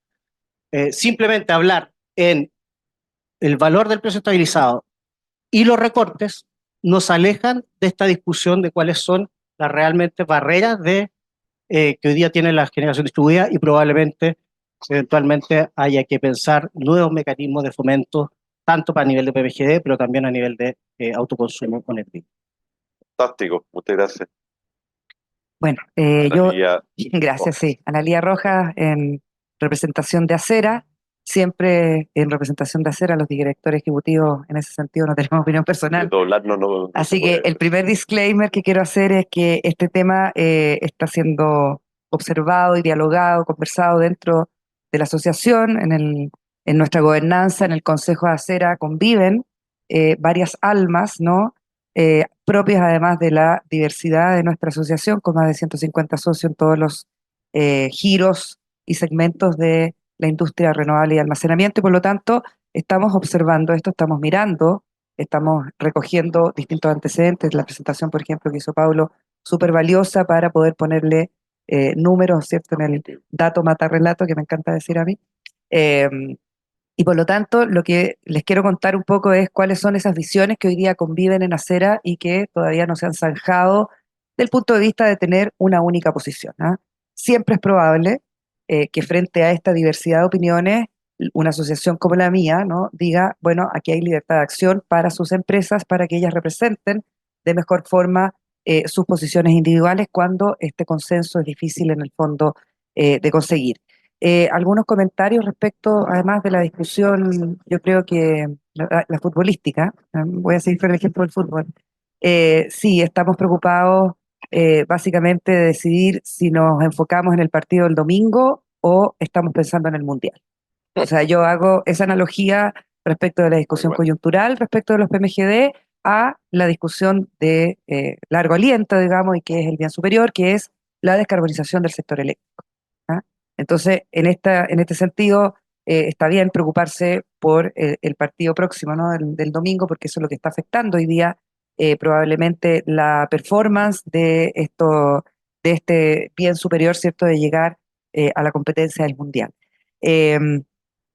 Simplemente hablar en el valor del precio estabilizado y los recortes nos alejan de esta discusión de cuáles son las realmente barreras que hoy día tiene la generación distribuida, y probablemente eventualmente haya que pensar nuevos mecanismos de fomento, tanto para nivel de PMGD, pero también a nivel de autoconsumo con el BID.
Fantástico, muchas gracias.
Bueno,
Analía
gracias,
Rojas.
sí. Analía Rojas en representación de Acera, siempre en representación de Acera, los directores ejecutivos en ese sentido no tenemos opinión
De
personal.
doblarnos no se
Así que
puede.
el primer disclaimer que quiero hacer es que este tema está siendo observado y dialogado, conversado dentro de la asociación, en nuestra gobernanza, en el Consejo de Acera conviven varias almas, ¿no? Propias además de la diversidad de nuestra asociación, con más de 150 socios en todos los giros y segmentos de la industria renovable y almacenamiento, y por lo tanto estamos observando esto, estamos mirando, estamos recogiendo distintos antecedentes. La presentación, por ejemplo, que hizo Pablo, súper valiosa para poder ponerle números, ¿cierto?, en el dato mata relato, que me encanta decir a mí. Y por lo tanto, lo que les quiero contar un poco es cuáles son esas visiones que hoy día conviven en Acera y que todavía no se han zanjado del punto de vista de tener una única posición, ¿ah? Siempre es probable que frente a esta diversidad de opiniones, una asociación como la mía, ¿no?, diga, bueno, aquí hay libertad de acción para sus empresas, para que ellas representen de mejor forma sus posiciones individuales cuando este consenso es difícil en el fondo de conseguir. Algunos comentarios respecto, además de la discusión, yo creo que la futbolística, voy a seguir con el ejemplo del fútbol. Sí, estamos preocupados básicamente de decidir si nos enfocamos en el partido del domingo o estamos pensando en el Mundial. O sea, yo hago esa analogía respecto de la discusión coyuntural, respecto de los PMGD, a la discusión de largo aliento, digamos, y que es el bien superior, que es la descarbonización del sector eléctrico, ¿ah? Entonces, en este sentido, está bien preocuparse por el partido próximo, ¿no?, del domingo, porque eso es lo que está afectando hoy día probablemente la performance de este bien superior, ¿cierto?, de llegar a la competencia del Mundial.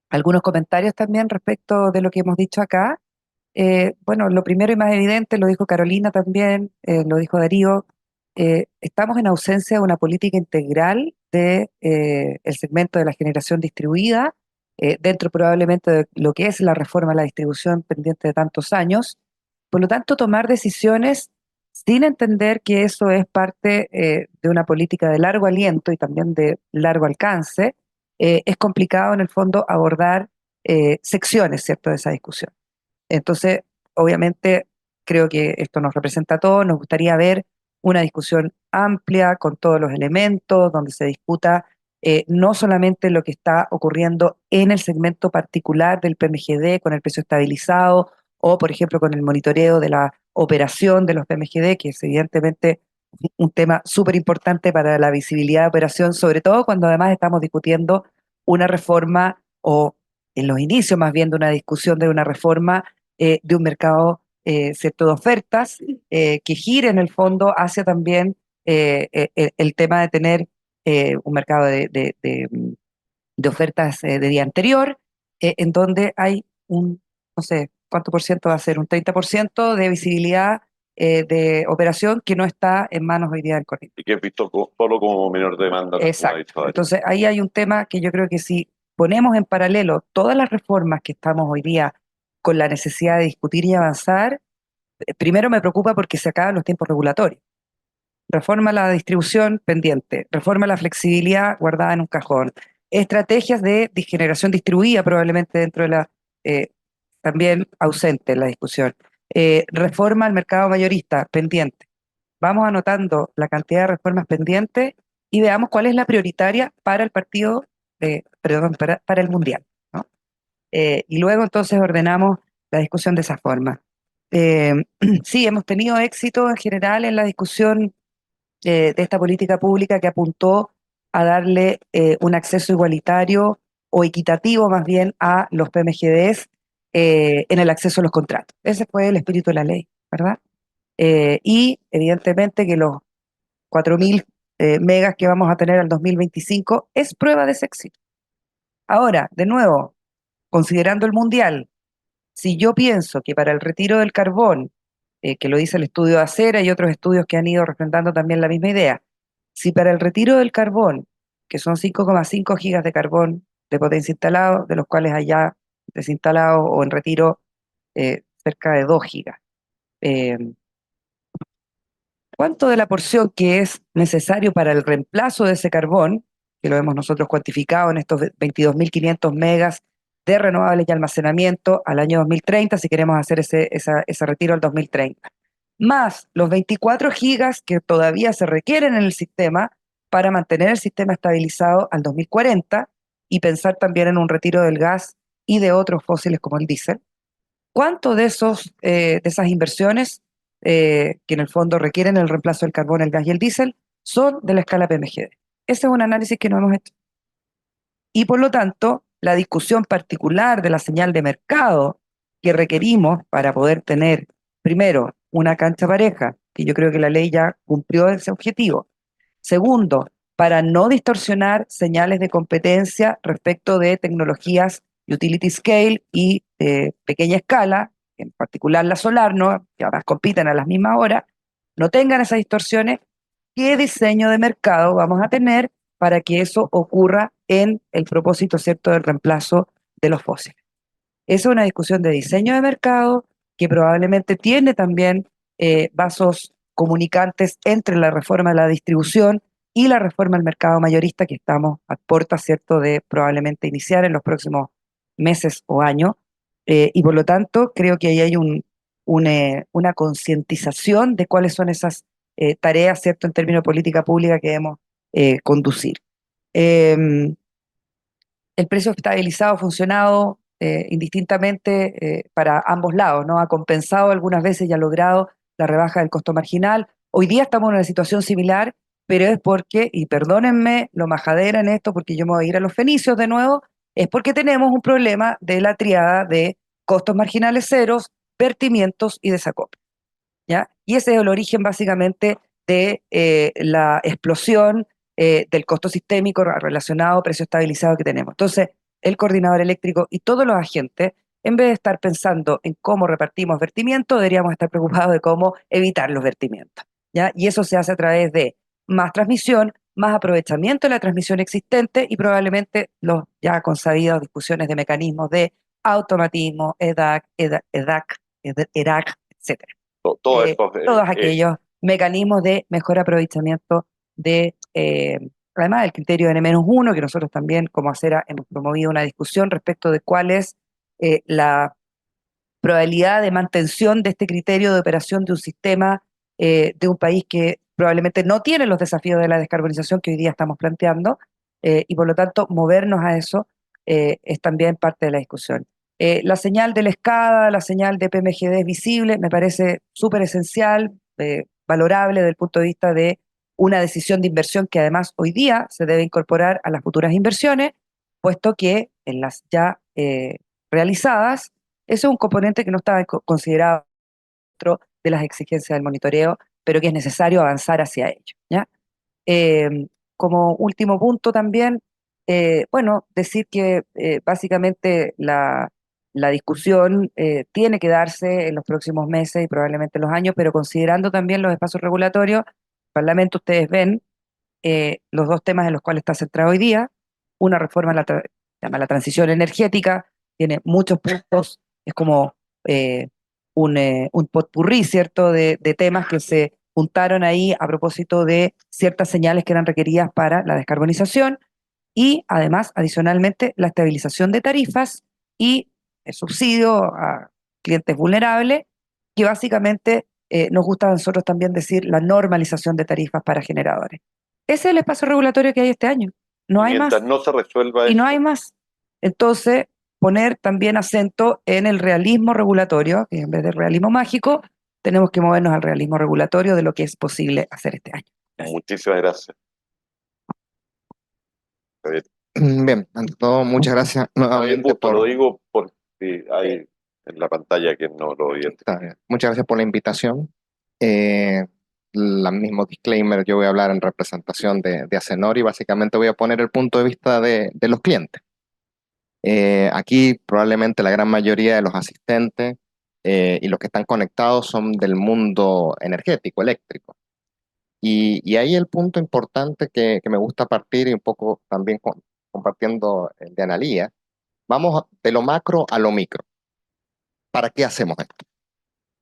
Algunos comentarios también respecto de lo que hemos dicho acá. Bueno, lo primero y más evidente, lo dijo Carolina también, lo dijo Darío, estamos en ausencia de una política integral de el segmento de la generación distribuida, dentro probablemente de lo que es la reforma de la distribución pendiente de tantos años. Por lo tanto, tomar decisiones sin entender que eso es parte de una política de largo aliento y también de largo alcance, es complicado en el fondo abordar secciones, ¿cierto?, de esa discusión. Entonces, obviamente, creo que esto nos representa a todos, nos gustaría ver una discusión amplia con todos los elementos, donde se discuta no solamente lo que está ocurriendo en el segmento particular del PMGD con el precio estabilizado, o por ejemplo con el monitoreo de la operación de los PMGD, que es evidentemente un tema súper importante para la visibilidad de operación, sobre todo cuando además estamos discutiendo una reforma, o en los inicios más bien de una discusión de una reforma de un mercado cierto, de ofertas que gire en el fondo hacia también el tema de tener un mercado de ofertas de día anterior, en donde hay no sé, ¿cuánto por ciento va a ser? Un 30% de visibilidad de operación que no está en manos hoy día del CONIC.
Y que es visto solo como menor demanda, como ha
Exacto.
dicho Darío.
Entonces, ahí hay un tema que yo creo que si ponemos en paralelo todas las reformas que estamos hoy día con la necesidad de discutir y avanzar, primero me preocupa porque se acaban los tiempos regulatorios. Reforma la distribución pendiente, reforma la flexibilidad guardada en un cajón, estrategias de generación distribuida probablemente dentro de la, también ausente en la discusión, reforma al mercado mayorista pendiente. Vamos anotando la cantidad de reformas pendientes y veamos cuál es la prioritaria para el partido, perdón, para el mundial, ¿no? Y luego entonces ordenamos la discusión de esa forma. Sí, hemos tenido éxito en general en la discusión de esta política pública que apuntó a darle un acceso igualitario o equitativo más bien a los PMGDs en el acceso a los contratos. Ese fue el espíritu de la ley, ¿verdad? Y evidentemente que los 4.000 megas que vamos a tener al 2025 es prueba de ese éxito. Ahora, de nuevo, considerando el mundial, si yo pienso que para el retiro del carbón, que lo dice el estudio de Acera y otros estudios que han ido refrendando también la misma idea, si para el retiro del carbón, que son 5,5 gigas de carbón de potencia instalado, de los cuales allá desinstalado o en retiro cerca de 2 gigas, eh, ¿cuánto de la porción que es necesario para el reemplazo de ese carbón, que lo hemos nosotros cuantificado en estos 22.500 megas de renovables y almacenamiento al año 2030, si queremos hacer ese retiro al 2030, más los 24 gigas que todavía se requieren en el sistema para mantener el sistema estabilizado al 2040 y pensar también en un retiro del gas y de otros fósiles como el diésel? ¿Cuánto de esas inversiones que en el fondo requieren el reemplazo del carbón, el gas y el diésel son de la escala PMGD? Ese es un análisis que no hemos hecho. Y por lo tanto, la discusión particular de la señal de mercado que requerimos para poder tener, primero, una cancha pareja, que yo creo que la ley ya cumplió ese objetivo. Segundo, para no distorsionar señales de competencia respecto de tecnologías utility scale y pequeña escala, en particular la solar, ¿no? Que ahora compiten a las mismas horas, no tengan esas distorsiones. ¿Qué diseño de mercado vamos a tener para que eso ocurra en el propósito, ¿cierto?, del reemplazo de los fósiles? Esa es una discusión de diseño de mercado que probablemente tiene también vasos comunicantes entre la reforma de la distribución y la reforma del mercado mayorista que estamos a puertas, ¿cierto?, de probablemente iniciar en los próximos meses o años. Y por lo tanto, creo que ahí hay una concientización de cuáles son esas tareas, ¿cierto?, en términos de política pública que debemos conducir. El precio estabilizado ha funcionado indistintamente para ambos lados, ¿no? Ha compensado algunas veces y ha logrado la rebaja del costo marginal. Hoy día estamos en una situación similar, pero es porque, y perdónenme lo majadera en esto, porque yo me voy a ir a los fenicios de nuevo, es porque tenemos un problema de la triada de costos marginales ceros, vertimientos y desacoplo, ¿ya? Y ese es el origen básicamente de la explosión del costo sistémico relacionado a precio estabilizado que tenemos. Entonces, el coordinador eléctrico y todos los agentes, en vez de estar pensando en cómo repartimos vertimientos, deberíamos estar preocupados de cómo evitar los vertimientos, ¿ya? Y eso se hace a través de más transmisión, más aprovechamiento de la transmisión existente y probablemente los ya consabidas discusiones de mecanismos de automatismo, ERAC, etcétera. Todos aquellos mecanismos de mejor aprovechamiento de, además del criterio N-1, que nosotros también como Acera hemos promovido una discusión respecto de cuál es la probabilidad de mantención de este criterio de operación de un sistema de un país que probablemente no tiene los desafíos de la descarbonización que hoy día estamos planteando, y por lo tanto movernos a eso es también parte de la discusión. La señal de la escada, la señal de PMGD es visible, me parece súper esencial, valorable desde el punto de vista de una decisión de inversión que además hoy día se debe incorporar a las futuras inversiones, puesto que en las ya realizadas, ese es un componente que no estaba considerado dentro de las exigencias del monitoreo, pero que es necesario avanzar hacia ello, ¿ya? Como último punto también, bueno, decir que básicamente la discusión tiene que darse en los próximos meses y probablemente en los años, pero considerando también los espacios regulatorios, el Parlamento, ustedes ven los dos temas en los cuales está centrado hoy día, una reforma, se llama la transición energética, tiene muchos puntos, es como un potpurrí, ¿cierto?, de temas que se juntaron ahí a propósito de ciertas señales que eran requeridas para la descarbonización y además, adicionalmente, la estabilización de tarifas y el subsidio a clientes vulnerables, que básicamente nos gusta a nosotros también decir la normalización de tarifas para generadores. Ese es el espacio regulatorio que hay este año. No hay
Mientras
más.
no se resuelva
Y no
esto,
hay más. Entonces, poner también acento en el realismo regulatorio, que en vez de realismo mágico, tenemos que movernos al realismo regulatorio de lo que es posible hacer este año.
muchísimas gracias. Javier.
Bien, ante todo, muchas gracias
No hay
nuevamente
gusto, lo
por,
digo porque hay en la pantalla que no lo identifica.
está bien. Muchas gracias por la invitación. La mismo disclaimer, yo voy a hablar en representación de Acenor y básicamente voy a poner el punto de vista de los clientes. Aquí probablemente la gran mayoría de los asistentes y los que están conectados son del mundo energético, eléctrico. Y ahí el punto importante que me gusta partir y un poco también compartiendo el de Analía, vamos de lo macro a lo micro. ¿Para qué hacemos esto?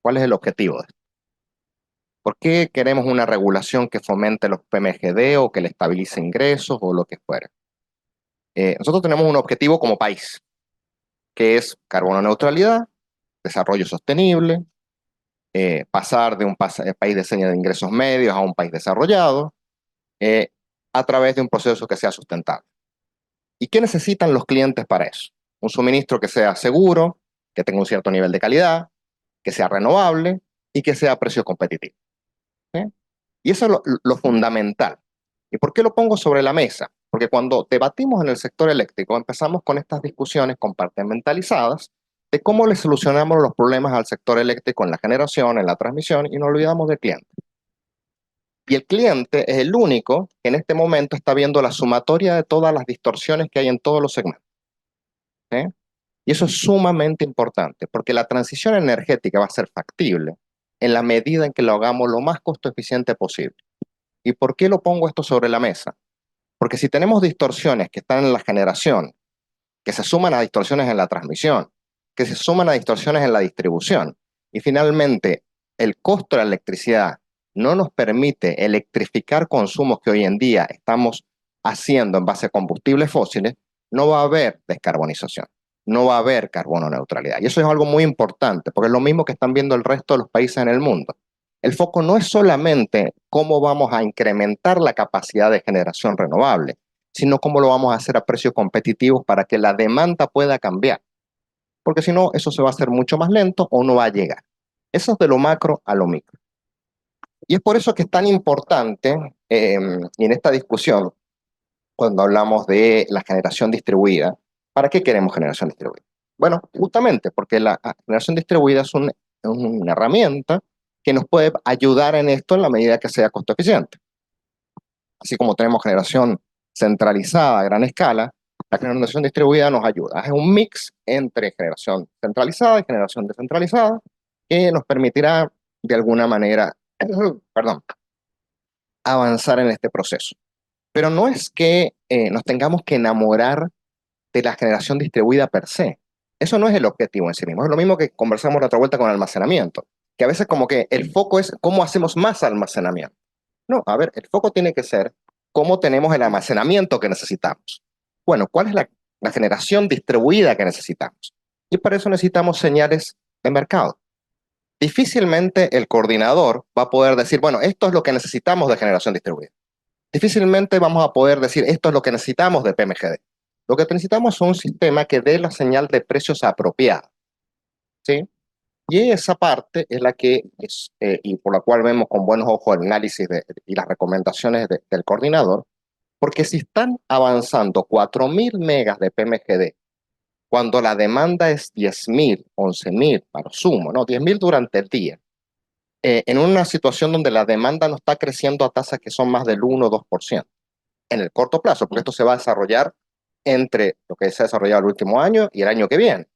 ¿Cuál es el objetivo de esto? ¿Por qué queremos una regulación que fomente los PMGD o que le estabilice ingresos o lo que fuera? Nosotros tenemos un objetivo como país, que es carbono neutralidad, desarrollo sostenible, pasar de un país de señas de ingresos medios a un país desarrollado, a través de un proceso que sea sustentable. ¿Y qué necesitan los clientes para eso? Un suministro que sea seguro, que tenga un cierto nivel de calidad, que sea renovable y que sea a precio competitivo. ¿Sí? Y eso es lo fundamental. ¿Y por qué lo pongo sobre la mesa? Porque cuando debatimos en el sector eléctrico empezamos con estas discusiones compartimentalizadas de cómo le solucionamos los problemas al sector eléctrico en la generación, en la transmisión y nos olvidamos del cliente. Y el cliente es el único que en este momento está viendo la sumatoria de todas las distorsiones que hay en todos los segmentos. ¿Sí? Y eso es sumamente importante, porque la transición energética va a ser factible en la medida en que lo hagamos lo más costo eficiente posible. ¿Y por qué lo pongo esto sobre la mesa? Porque si tenemos distorsiones que están en la generación, que se suman a distorsiones en la transmisión, que se suman a distorsiones en la distribución, y finalmente el costo de la electricidad no nos permite electrificar consumos que hoy en día estamos haciendo en base a combustibles fósiles, no va a haber descarbonización, no va a haber carbono neutralidad. Y eso es algo muy importante, porque es lo mismo que están viendo el resto de los países en el mundo. El foco no es solamente cómo vamos a incrementar la capacidad de generación renovable, sino cómo lo vamos a hacer a precios competitivos para que la demanda pueda cambiar. Porque si no, eso se va a hacer mucho más lento o no va a llegar. Eso es de lo macro a lo micro. Y es por eso que es tan importante, y en esta discusión, cuando hablamos de la generación distribuida, ¿para qué queremos generación distribuida? Bueno, justamente porque la generación distribuida es una herramienta que nos puede ayudar en esto en la medida que sea costo eficiente. Así como tenemos generación centralizada a gran escala, la generación distribuida nos ayuda. Es un mix entre generación centralizada y generación descentralizada que nos permitirá de alguna manera, perdón, avanzar en este proceso. Pero no es que nos tengamos que enamorar de la generación distribuida per se. Eso no es el objetivo en sí mismo. Es lo mismo que conversamos la otra vuelta con almacenamiento, que a veces como que el foco es cómo hacemos más almacenamiento. No, a ver, el foco tiene que ser cómo tenemos el almacenamiento que necesitamos. Bueno, ¿cuál es la generación distribuida que necesitamos? Y para eso necesitamos señales de mercado. Difícilmente el coordinador va a poder decir, bueno, esto es lo que necesitamos de generación distribuida. Difícilmente vamos a poder decir, esto es lo que necesitamos de PMGD. Lo que necesitamos es un sistema que dé la señal de precios apropiada. ¿Sí? Y esa parte es la que es, y por la cual vemos con buenos ojos el análisis y las recomendaciones del coordinador, porque si están avanzando 4.000 megas de PMGD, cuando la demanda es 10.000, 11.000, para sumo, ¿no? 10.000 durante el día, en una situación donde la demanda no está creciendo a tasas que son más del 1 o 2%, en el corto plazo, porque esto se va a desarrollar entre lo que se ha desarrollado el último año y el año que viene,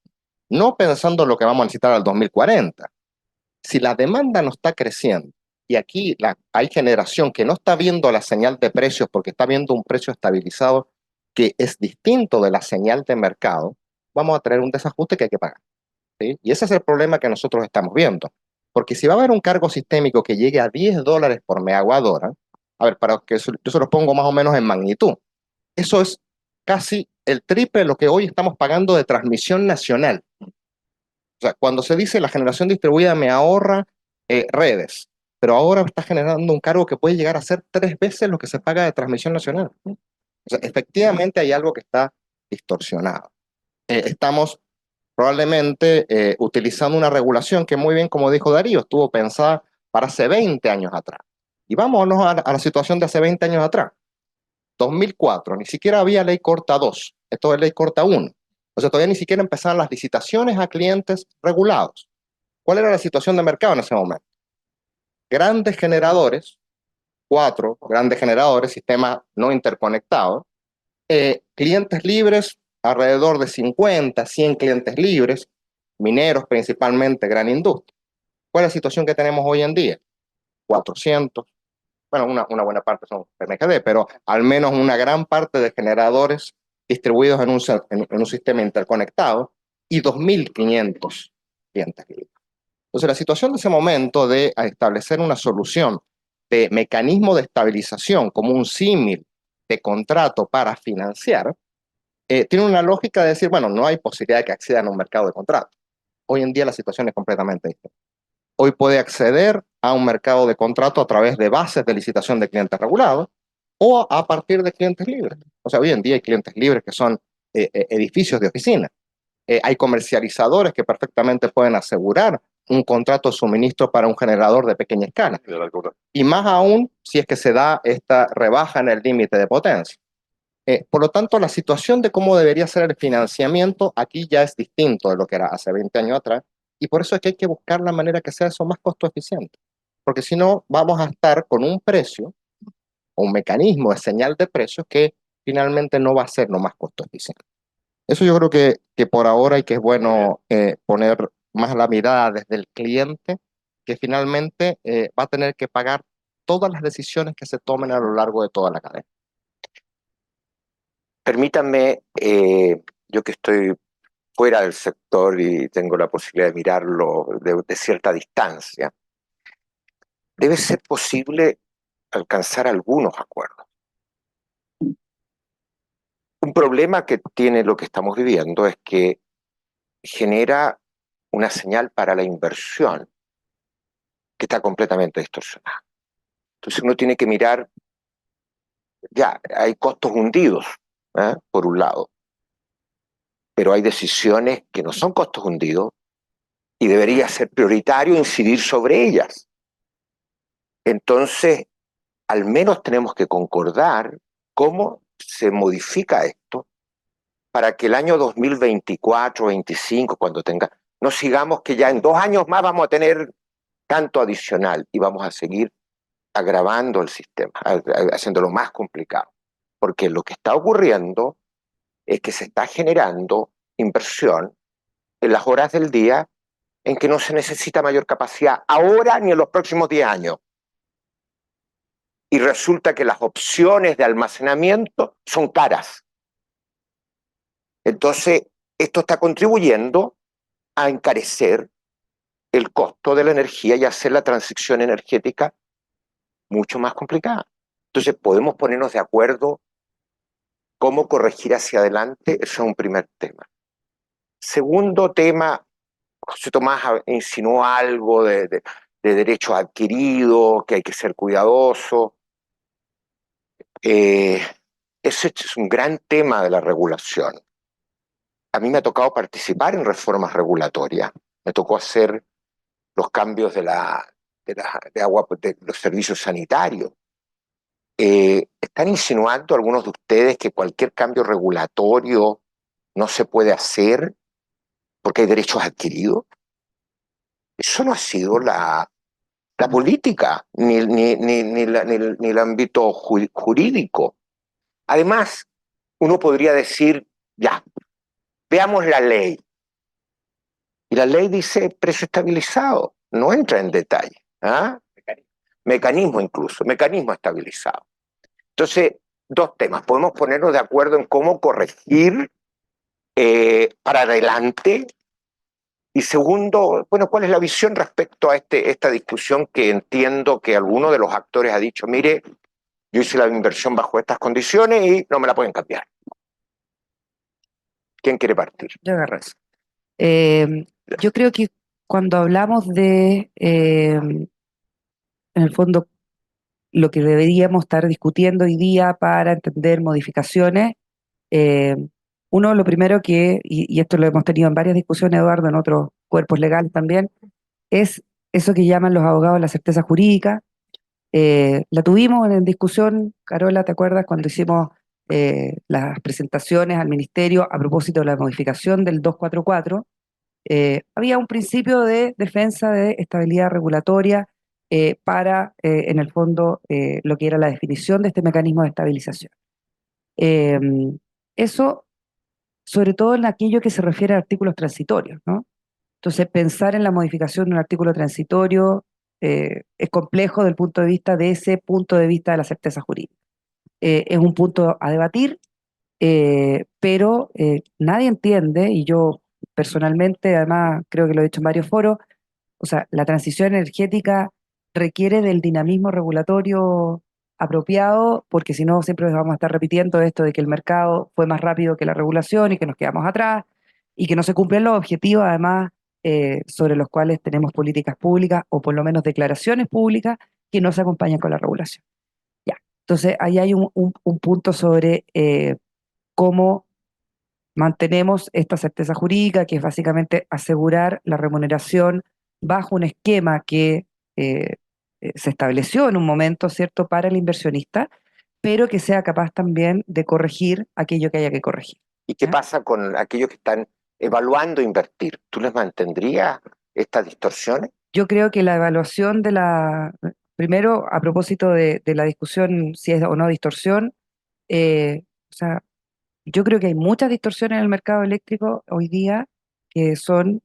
no pensando en lo que vamos a necesitar al 2040. Si la demanda no está creciendo y aquí hay generación que no está viendo la señal de precios porque está viendo un precio estabilizado que es distinto de la señal de mercado, vamos a tener un desajuste que hay que pagar, ¿sí? Y ese es el problema que nosotros estamos viendo. Porque si va a haber un cargo sistémico que llegue a $10 por megawatt hora, a ver, para que yo se lo pongo más o menos en magnitud, eso es casi el triple de lo que hoy estamos pagando de transmisión nacional. O sea, cuando se dice la generación distribuida me ahorra redes, pero ahora está generando un cargo que puede llegar a ser 3 veces lo que se paga de transmisión nacional. O sea, efectivamente hay algo que está distorsionado. Estamos probablemente utilizando una regulación que muy bien, como dijo Darío, estuvo pensada para hace 20 años atrás. Y vámonos a la situación de hace 20 años atrás. 2004, ni siquiera había ley corta 2, esto es ley corta 1. O sea, todavía ni siquiera empezaban las licitaciones a clientes regulados. ¿Cuál era la situación de mercado en ese momento? Grandes generadores, 4 grandes generadores, sistemas no interconectados, clientes libres, alrededor de 50, 100 clientes libres, mineros principalmente, gran industria. ¿Cuál es la situación que tenemos hoy en día? 400, bueno, una buena parte son PMGD, pero al menos una gran parte de generadores distribuidos en un sistema interconectado y 2.500 clientes libres. Entonces, la situación de ese momento de establecer una solución de mecanismo de estabilización como un símil de contrato para financiar, tiene una lógica de decir, bueno, no hay posibilidad de que accedan a un mercado de contrato. Hoy en día la situación es completamente distinta. Hoy puede acceder a un mercado de contrato a través de bases de licitación de clientes regulados o a partir de clientes libres. O sea, hoy en día hay clientes libres que son edificios de oficina. Hay comercializadores que perfectamente pueden asegurar un contrato de suministro para un generador de pequeña escala. Y más aún si es que se da esta rebaja en el límite de potencia. Por lo tanto, la situación de cómo debería ser el financiamiento aquí ya es distinto de lo que era hace 20 años atrás, y por eso es que hay que buscar la manera que sea eso más costo eficiente, porque si no vamos a estar con un precio, un mecanismo de señal de precios que finalmente no va a ser lo más costo eficiente. Eso yo creo que por ahora y que es bueno poner más la mirada desde el cliente, que finalmente va a tener que pagar todas las decisiones que se tomen a lo largo de toda la cadena.
Permítanme, yo que estoy fuera del sector y tengo la posibilidad de mirarlo de cierta distancia, debe ser posible alcanzar algunos acuerdos. Un problema que tiene lo que estamos viviendo es que genera una señal para la inversión que está completamente distorsionada. Entonces uno tiene que mirar, ya, hay costos hundidos, por un lado, pero hay decisiones que no son costos hundidos y debería ser prioritario incidir sobre ellas. Entonces, al menos tenemos que concordar cómo se modifica esto para que el año 2024, 2025, cuando tenga, no sigamos que ya en 2 años más vamos a tener tanto adicional y vamos a seguir agravando el sistema, haciéndolo más complicado. Porque lo que está ocurriendo es que se está generando inversión en las horas del día en que no se necesita mayor capacidad ahora ni en los próximos 10 años. Y resulta que las opciones de almacenamiento son caras. Entonces, esto está contribuyendo a encarecer el costo de la energía y hacer la transición energética mucho más complicada. Entonces, podemos ponernos de acuerdo cómo corregir hacia adelante. Eso es un primer tema. Segundo tema, José Tomás insinuó algo de derechos adquiridos, que hay que ser cuidadoso. Ese es un gran tema de la regulación. A mí me ha tocado participar en reformas regulatorias. Me tocó hacer los cambios de agua, de los servicios sanitarios. ¿Están insinuando algunos de ustedes que cualquier cambio regulatorio no se puede hacer porque hay derechos adquiridos? Eso no ha sido la política, ni el ámbito jurídico. Además, uno podría decir, ya, veamos la ley. Y la ley dice precio estabilizado, no entra en detalle. ¿Ah? Mecanismo incluso, mecanismo estabilizado. Entonces, dos temas. Podemos ponernos de acuerdo en cómo corregir para adelante. Y segundo, bueno, ¿cuál es la visión respecto a esta discusión que entiendo que alguno de los actores ha dicho, mire, yo hice la inversión bajo estas condiciones y no me la pueden cambiar? ¿Quién quiere partir?
Yo agarro eso. Yo creo que cuando hablamos de, en el fondo, lo que deberíamos estar discutiendo hoy día para entender modificaciones, eh, uno, lo primero y esto lo hemos tenido en varias discusiones, Eduardo, en otros cuerpos legales también, es eso que llaman los abogados la certeza jurídica. La tuvimos en discusión, Carola, ¿te acuerdas? Cuando hicimos las presentaciones al ministerio a propósito de la modificación del 244, había un principio de defensa de estabilidad regulatoria para, en el fondo, lo que era la definición de este mecanismo de estabilización. Eh, Eso, sobre todo en aquello que se refiere a artículos transitorios, ¿no? Entonces, pensar en la modificación de un artículo transitorio es complejo desde el punto de vista de ese punto de vista de la certeza jurídica. Es un punto a debatir, pero nadie entiende, y yo personalmente, además, creo que lo he dicho en varios foros, o sea, la transición energética requiere del dinamismo regulatorio apropiado, porque si no, siempre vamos a estar repitiendo esto de que el mercado fue más rápido que la regulación y que nos quedamos atrás y que no se cumplen los objetivos, además, sobre los cuales tenemos políticas públicas o por lo menos declaraciones públicas que no se acompañan con la regulación. Ya, entonces ahí hay un punto sobre cómo mantenemos esta certeza jurídica, que es básicamente asegurar la remuneración bajo un esquema que se estableció en un momento, ¿cierto?, para el inversionista, pero que sea capaz también de corregir aquello que haya que corregir.
¿Y qué pasa con aquellos que están evaluando invertir? ¿Tú les mantendrías estas distorsiones?
Yo creo que la evaluación de primero, a propósito de la discusión si es o no distorsión, o sea, yo creo que hay muchas distorsiones en el mercado eléctrico hoy día que son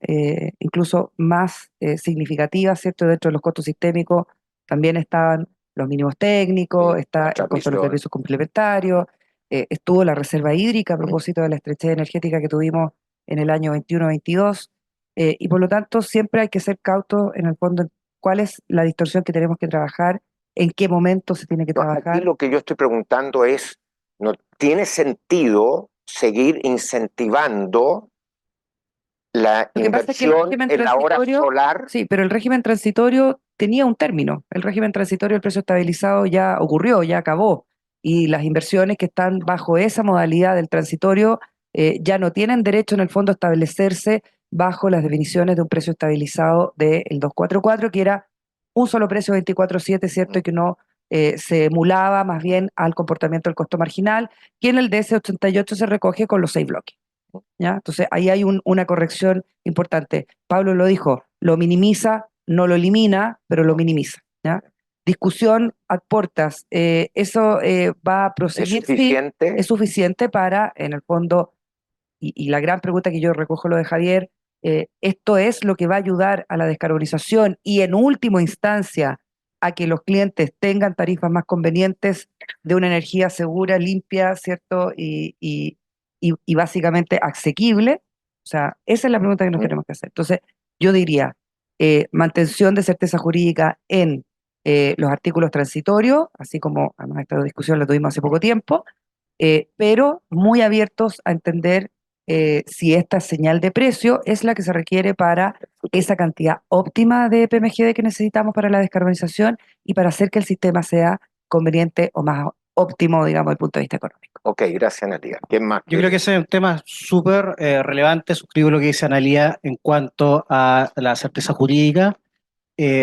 incluso más significativas, ¿cierto? Dentro de los costos sistémicos también estaban los mínimos técnicos,
Sí,
está
la
el costo de los
transmisión.
servicios complementarios, estuvo la reserva hídrica a propósito de la estrechez energética que tuvimos en el año 21-22, y por lo tanto siempre hay que ser cautos en el fondo en cuál es la distorsión que tenemos que trabajar, en qué momento se tiene que
No, aquí
trabajar.
lo que yo estoy preguntando es, ¿no tiene sentido seguir incentivando la
Lo que pasa es que el
inversión
régimen
en la hora
transitorio,
solar?
sí, pero el régimen transitorio tenía un término. El régimen transitorio del precio estabilizado ya ocurrió, ya acabó. Y las inversiones que están bajo esa modalidad del transitorio ya no tienen derecho en el fondo a establecerse bajo las definiciones de un precio estabilizado del 244, que era un solo precio 24/7, ¿cierto? Y que no se emulaba más bien al comportamiento del costo marginal, que en el DS88 se recoge con los 6 bloques. ¿Ya? Entonces ahí hay una corrección importante. Pablo lo dijo, lo minimiza, no lo elimina, pero lo minimiza. ¿Ya? Discusión a puertas, eso va a
¿Es
proseguir, sí,
suficiente?
es suficiente para, en el fondo, y la gran pregunta que yo recojo lo de Javier, esto es lo que va a ayudar a la descarbonización y en última instancia a que los clientes tengan tarifas más convenientes de una energía segura, limpia, ¿cierto? Y básicamente asequible. O sea, esa es la pregunta que nos tenemos que hacer. Entonces, yo diría, mantención de certeza jurídica en los artículos transitorios, así como además esta discusión la tuvimos hace poco tiempo, pero muy abiertos a entender si esta señal de precio es la que se requiere para esa cantidad óptima de PMGD que necesitamos para la descarbonización y para hacer que el sistema sea conveniente o más óptimo, digamos, desde el punto de vista económico.
Ok, gracias, Analia. ¿Quién más?
Yo creo que ese es un tema súper relevante, suscribo lo que dice Analia en cuanto a la certeza jurídica,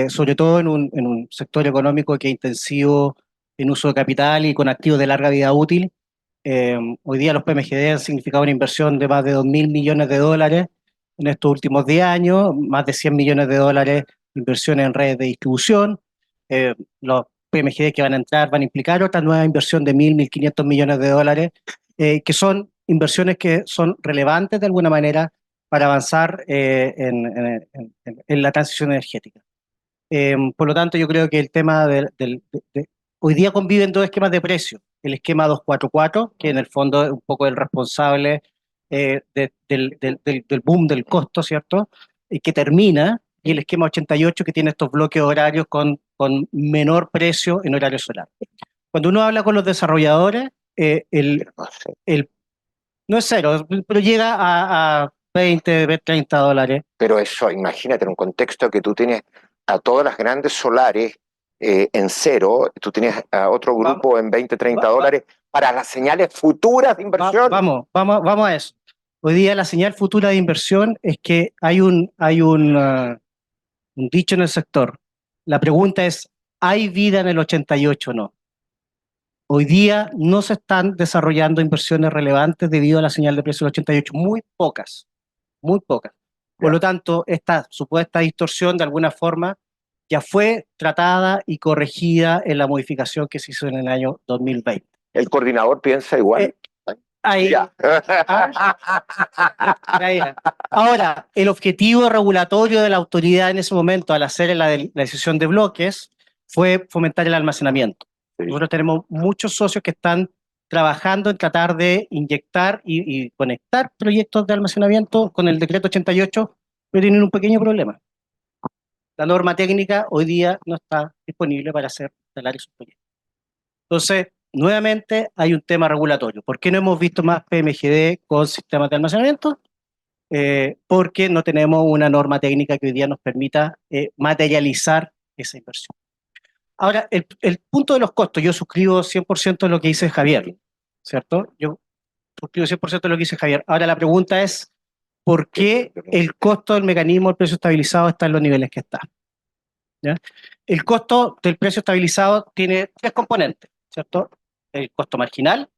sobre todo en un sector económico que es intensivo en uso de capital y con activos de larga vida útil. Hoy día los PMGD han significado una inversión de más de 2.000 millones de dólares en estos últimos 10 años, más de 100 millones de dólares de inversión en redes de distribución. Los PMGD que van a entrar van a implicar otra nueva inversión de 1.000, 1.500 millones de dólares que son inversiones que son relevantes de alguna manera para avanzar en la transición energética. Por lo tanto, yo creo que el tema hoy día conviven dos esquemas de precio. El esquema 244, que en el fondo es un poco el responsable del boom del costo, ¿cierto? Que termina, y el esquema 88, que tiene estos bloques horarios con menor precio en horario solar. Cuando uno habla con los desarrolladores, no es cero, pero llega a 20, 30 dólares.
Pero eso, imagínate, en un contexto que tú tienes a todas las grandes solares en cero, tú tienes a otro grupo en 20, 30 dólares para las señales futuras de inversión.
Vamos a eso. Hoy día la señal futura de inversión es que hay un dicho en el sector. La pregunta es, ¿hay vida en el 88 o no? Hoy día no se están desarrollando inversiones relevantes debido a la señal de precio del 88, muy pocas, muy pocas. Por lo tanto, esta supuesta distorsión de alguna forma ya fue tratada y corregida en la modificación que se hizo en el año 2020.
¿El coordinador piensa igual?
Ahí. Ahora, el objetivo regulatorio de la autoridad en ese momento, al hacer la decisión de bloques, fue fomentar el almacenamiento. Sí. Nosotros tenemos muchos socios que están trabajando en tratar de inyectar y conectar proyectos de almacenamiento con el decreto 88, pero tienen un pequeño problema. La norma técnica hoy día no está disponible para hacer instalar esos proyectos. Entonces, nuevamente hay un tema regulatorio. ¿Por qué no hemos visto más PMGD con sistemas de almacenamiento? Porque no tenemos una norma técnica que hoy día nos permita materializar esa inversión. Ahora, el punto de los costos, yo suscribo 100% de lo que dice Javier, ¿cierto? Yo suscribo 100% de lo que dice Javier. Ahora la pregunta es, ¿por qué el costo del mecanismo del precio estabilizado está en los niveles que está? ¿Ya? El costo del precio estabilizado tiene tres componentes, ¿cierto? El costo marginal,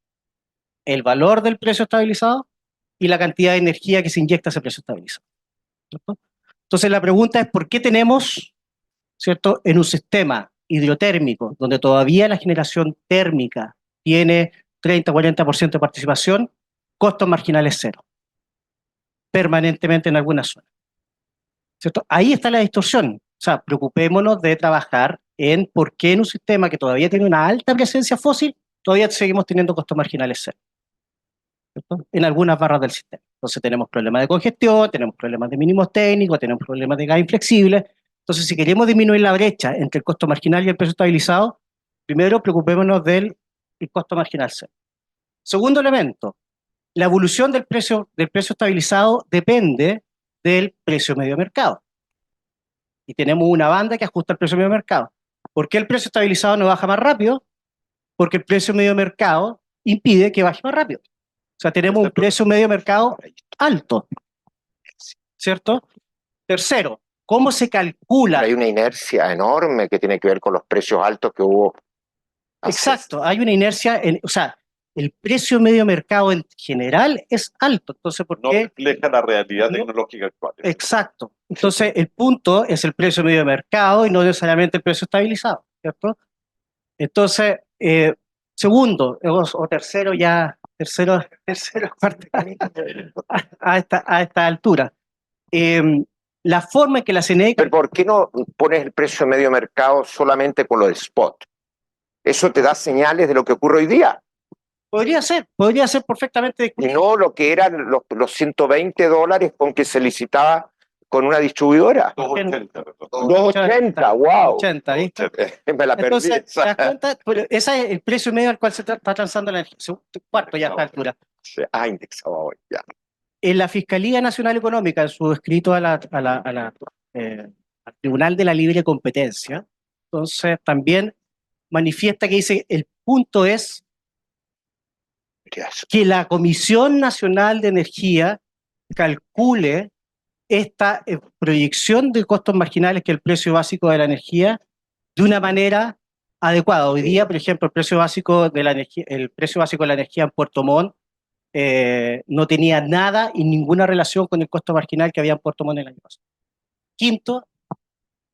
el valor del precio estabilizado y la cantidad de energía que se inyecta a ese precio estabilizado, ¿cierto? Entonces la pregunta es, ¿por qué tenemos, ¿cierto?, en un sistema hidrotérmico donde todavía la generación térmica tiene 30-40% de participación, costos marginales cero, permanentemente en alguna zona, ¿cierto? Ahí está la distorsión. O sea, preocupémonos de trabajar en por qué en un sistema que todavía tiene una alta presencia fósil, todavía seguimos teniendo costos marginales cero, ¿cierto?, en algunas barras del sistema. Entonces tenemos problemas de congestión, tenemos problemas de mínimos técnicos, tenemos problemas de gas inflexible. Entonces, si queremos disminuir la brecha entre el costo marginal y el precio estabilizado, primero preocupémonos del costo marginal cero. Segundo elemento, la evolución del precio estabilizado depende del precio medio mercado. Y tenemos una banda que ajusta el precio medio mercado. ¿Por qué el precio estabilizado no baja más rápido? Porque el precio medio mercado impide que baje más rápido. O sea, tenemos un precio medio mercado alto, ¿cierto? Tercero, ¿cómo se calcula?
Hay una inercia enorme que tiene que ver con los precios altos que hubo.
Exacto, hay una inercia, o sea, el precio medio mercado en general es alto. Entonces, ¿por qué?
No refleja la realidad tecnológica actual.
Exacto. Entonces, el punto es el precio medio mercado y no necesariamente el precio estabilizado, ¿cierto? Entonces, segundo o tercero, a esta altura. La forma en que la CNE...
¿Pero por qué no pones el precio medio mercado solamente con lo del spot? Eso te da señales de lo que ocurre hoy día.
Podría ser perfectamente.
Y no lo que eran los 120 dólares con que se licitaba con una distribuidora. 280, wow.
80, ¿viste?
Me la perdí.
Entonces, ¿te das cuenta? Pero ese es el precio medio al cual se está transando la energía. Cuarto ya a esta altura.
Indexado hoy, ya.
En la Fiscalía Nacional Económica, en su escrito al Tribunal de la Libre Competencia, entonces también manifiesta que dice, el punto es que la Comisión Nacional de Energía calcule esta proyección de costos marginales, que es el precio básico de la energía, de una manera adecuada. Hoy día, por ejemplo, el precio básico de la energía en Puerto Montt no tenía nada y ninguna relación con el costo marginal que había en Puerto Montt el año pasado. Quinto,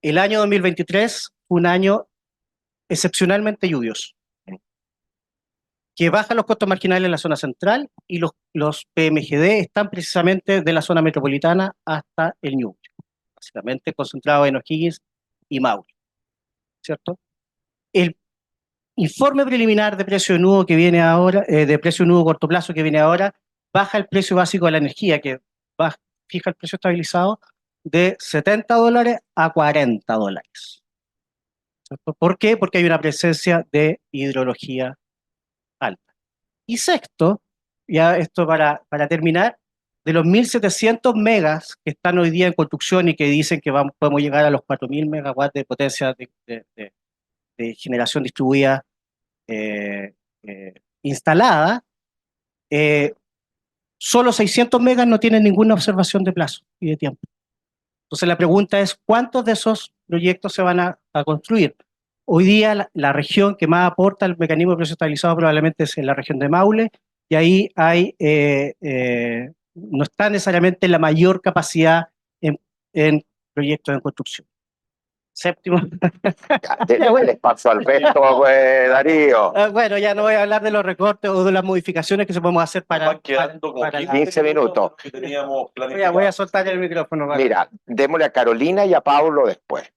el año 2023 fue un año excepcionalmente lluvioso. que bajan los costos marginales en la zona central, y los PMGD están precisamente de la zona metropolitana hasta el Ñuble, básicamente concentrados en O'Higgins y Maule, ¿cierto? El informe preliminar de precio de nudo que viene ahora, de precio de nudo corto plazo que viene ahora, baja el precio básico de la energía, que fija el precio estabilizado de $70 a $40. ¿Cierto? ¿Por qué? Porque hay una presencia de hidrología alta. Y sexto, ya esto para terminar, de los 1.700 megas que están hoy día en construcción y que dicen que podemos llegar a los 4.000 megawatts de potencia de generación distribuida instalada, solo 600 megas no tienen ninguna observación de plazo y de tiempo. Entonces la pregunta es, ¿cuántos de esos proyectos se van a construir? Hoy día la región que más aporta el mecanismo de precio estabilizado probablemente es en la región de Maule, y ahí no está necesariamente la mayor capacidad en proyectos en construcción. Séptimo.
Déjale espacio al resto, pues, Darío.
Bueno, ya no voy a hablar de los recortes o de las modificaciones que se podemos hacer para
15 minutos.
Que teníamos
voy a soltar el micrófono. Vale.
Mira, démosle a Carolina y a Pablo después.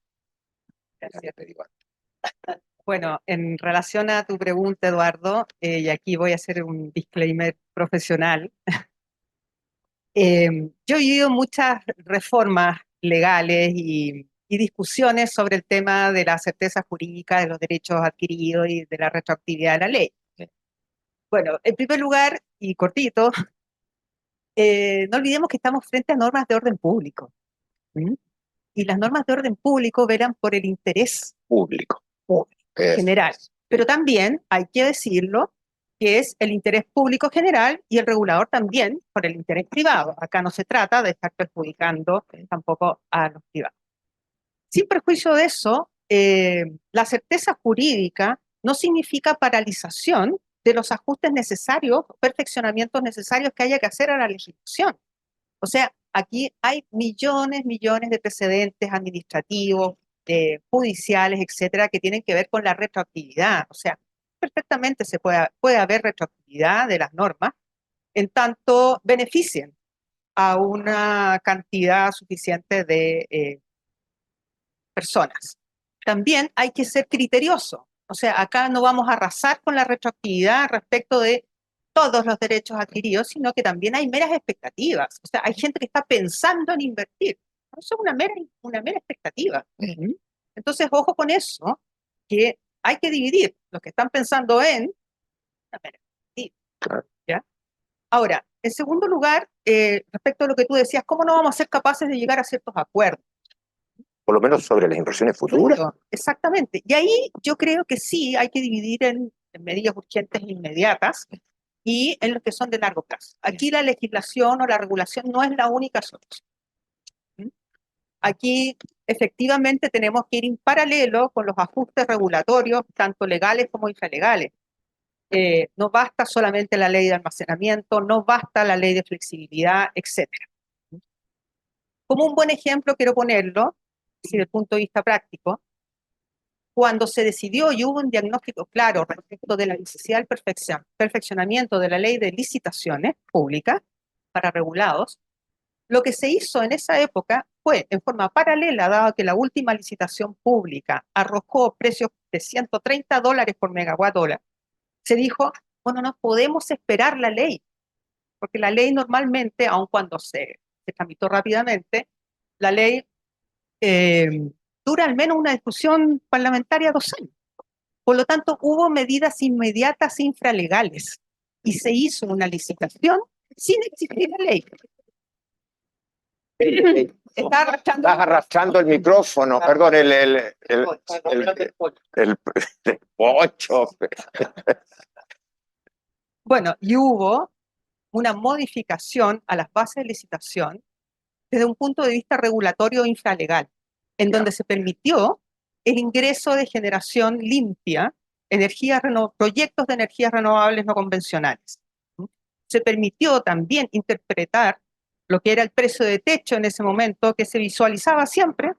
Bueno, en relación a tu pregunta, Eduardo, y aquí voy a hacer un disclaimer profesional. Yo he vivido muchas reformas legales y discusiones sobre el tema de la certeza jurídica de los derechos adquiridos y de la retroactividad de la ley. Bueno, en primer lugar, y cortito, no olvidemos que estamos frente a normas de orden público. Y las normas de orden público velan por el interés
público
en general. Pero también, hay que decirlo, que es el interés público general y el regulador también por el interés privado. Acá no se trata de estar perjudicando tampoco a los privados. Sin perjuicio de eso, la certeza jurídica no significa paralización de los ajustes necesarios, perfeccionamientos necesarios que haya que hacer a la legislación. O sea, aquí hay millones de precedentes administrativos, judiciales, etcétera, que tienen que ver con la retroactividad. O sea, perfectamente puede haber retroactividad de las normas en tanto beneficien a una cantidad suficiente de personas. También hay que ser criterioso. O sea, acá no vamos a arrasar con la retroactividad respecto de todos los derechos adquiridos, sino que también hay meras expectativas. O sea, hay gente que está pensando en invertir. Eso es una mera expectativa. Entonces, ojo con eso, que hay que dividir los que están pensando en una mera expectativa. ¿Ya? Ahora, en segundo lugar, respecto a lo que tú decías, ¿cómo no vamos a ser capaces de llegar a ciertos acuerdos?
Por lo menos sobre las inversiones futuras.
Claro, exactamente. Y ahí yo creo que sí hay que dividir en medidas urgentes e inmediatas y en los que son de largo plazo. Aquí la legislación o la regulación no es la única solución. Aquí efectivamente tenemos que ir en paralelo con los ajustes regulatorios, tanto legales como infralegales. No basta solamente la ley de almacenamiento, no basta la ley de flexibilidad, etc. Como un buen ejemplo quiero ponerlo, desde el punto de vista práctico, cuando se decidió y hubo un diagnóstico claro respecto de la necesidad del perfeccionamiento de la ley de licitaciones públicas para regulados, lo que se hizo en esa época fue, en forma paralela, dado que la última licitación pública arrojó precios de $130 por megawatt hora, se dijo, bueno, no podemos esperar la ley, porque la ley normalmente, aun cuando se tramitó rápidamente, la ley dura al menos una discusión parlamentaria 2 años. Por lo tanto, hubo medidas inmediatas infralegales y se hizo una licitación sin existir la ley.
Estás arrastrando el micrófono, perdón, el pocho.
Bueno, y hubo una modificación a las bases de licitación desde un punto de vista regulatorio infralegal, en donde se permitió el ingreso de generación limpia, proyectos de energías renovables no convencionales. Se permitió también interpretar lo que era el precio de techo en ese momento, que se visualizaba siempre,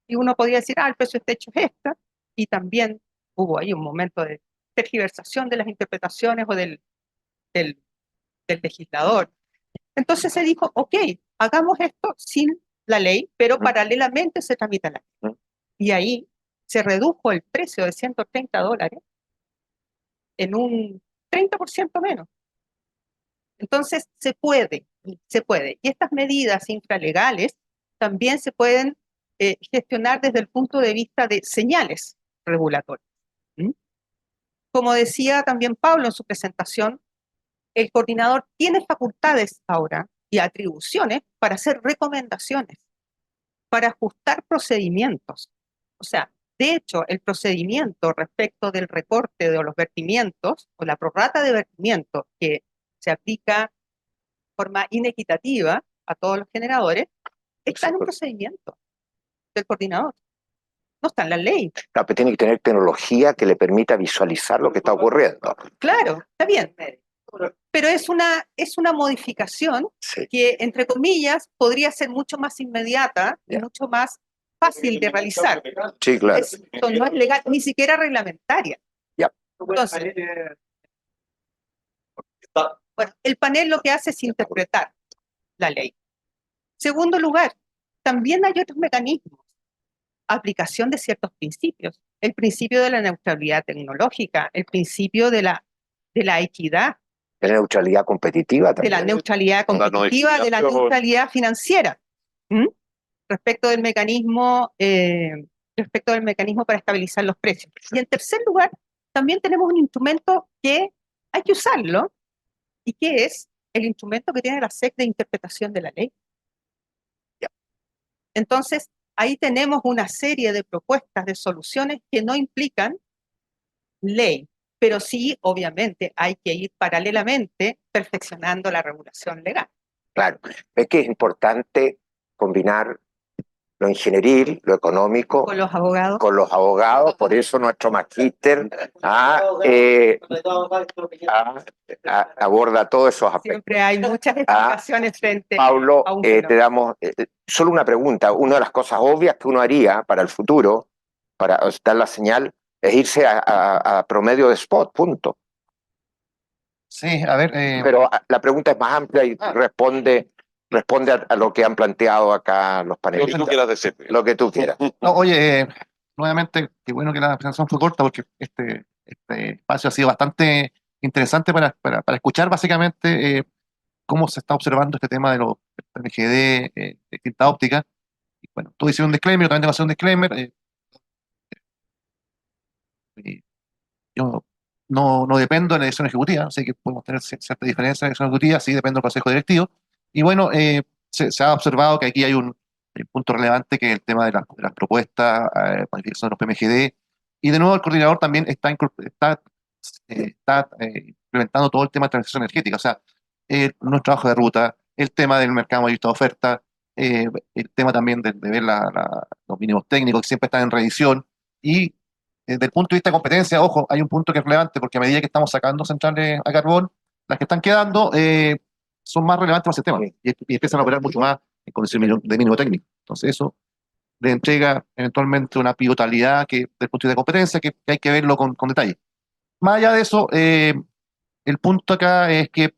y uno podía decir, el precio de techo es este, y también hubo ahí un momento de tergiversación de las interpretaciones o del, del legislador. Entonces se dijo, ok, hagamos esto sin la ley, pero paralelamente se tramita la ley. Y ahí se redujo el precio de $130 en un 30% menos. Entonces se puede, se puede. Y estas medidas infralegales también se pueden gestionar desde el punto de vista de señales regulatorias. ¿Mm? Como decía también Pablo en su presentación, el coordinador tiene facultades ahora y atribuciones para hacer recomendaciones, para ajustar procedimientos. O sea, de hecho, el procedimiento respecto del recorte de los vertimientos o la prorrata de vertimientos que se aplica de forma inequitativa a todos los generadores, está en un procedimiento del coordinador. No está en la ley.
Claro, pero tiene que tener tecnología que le permita visualizar lo que está ocurriendo.
Claro, está bien. Pero es una modificación que, entre comillas, podría ser mucho más inmediata y mucho más fácil de realizar.
Sí, claro.
Esto no es legal, ni siquiera reglamentaria.
Ya.
Entonces, bueno, el panel lo que hace es interpretar la ley. Segundo lugar, también hay otros mecanismos. Aplicación de ciertos principios. El principio de la neutralidad tecnológica, el principio de la equidad,
De la neutralidad competitiva también.
de la neutralidad competitiva, de la neutralidad financiera. ¿Mm? Respecto del mecanismo para estabilizar los precios. Y en tercer lugar, también tenemos un instrumento que hay que usarlo, y que es el instrumento que tiene la SEC de interpretación de la ley. Entonces, ahí tenemos una serie de propuestas de soluciones que no implican ley, pero sí, obviamente, hay que ir paralelamente perfeccionando la regulación legal.
Claro, es que es importante combinar lo ingenieril, lo económico,
Con los abogados.
Por eso nuestro magíster aborda todos esos aspectos.
Siempre hay muchas explicaciones frente
Pablo,
a un
te
fenómeno.
damos solo una pregunta. Una de las cosas obvias que uno haría para el futuro, para dar la señal, es irse a promedio de spot, punto.
Sí, a ver.
Pero la pregunta es más amplia y responde a lo que han planteado acá los panelistas.
Lo que tú quieras decir.
Lo que tú quieras.
No, oye, nuevamente, qué bueno que la presentación fue corta porque este espacio ha sido bastante interesante para escuchar básicamente cómo se está observando este tema de los MGD de tinta óptica. Y bueno, tú hiciste un disclaimer, yo también tengo que hacer un disclaimer. Yo no dependo de la dirección ejecutiva, así que podemos tener cierta diferencia de la dirección ejecutiva, sí dependo del consejo directivo. Y bueno, se ha observado que aquí hay un punto relevante que es el tema de las propuestas, modificación de los PMGD. Y de nuevo el coordinador también está implementando todo el tema de transición energética, o sea, nuestro trabajo de ruta, el tema del mercado mayorista de oferta, el tema también de ver los mínimos técnicos que siempre están en revisión. Y desde el punto de vista de competencia, ojo, hay un punto que es relevante porque a medida que estamos sacando centrales a carbón, las que están quedando son más relevantes para el sistema y empiezan a operar mucho más en condiciones de mínimo técnico. Entonces eso le entrega eventualmente una pivotalidad que, desde el punto de vista de competencia que hay que verlo con detalle. Más allá de eso, el punto acá es que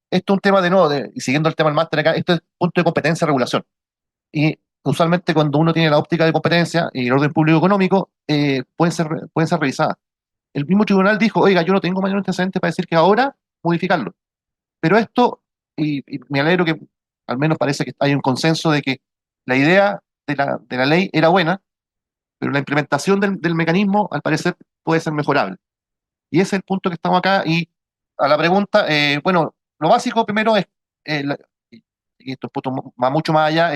esto es un tema y siguiendo el tema del máster acá, esto es punto de competencia regulación. Y usualmente cuando uno tiene la óptica de competencia y el orden público económico, pueden ser revisadas. El mismo tribunal dijo, oiga, yo no tengo mayor antecedente para decir que ahora modificarlo. Pero esto, y me alegro que al menos parece que hay un consenso de que la idea de la ley era buena, pero la implementación del mecanismo, al parecer, puede ser mejorable. Y ese es el punto que estamos acá. Y a la pregunta, bueno, lo básico primero es, y esto va mucho más allá,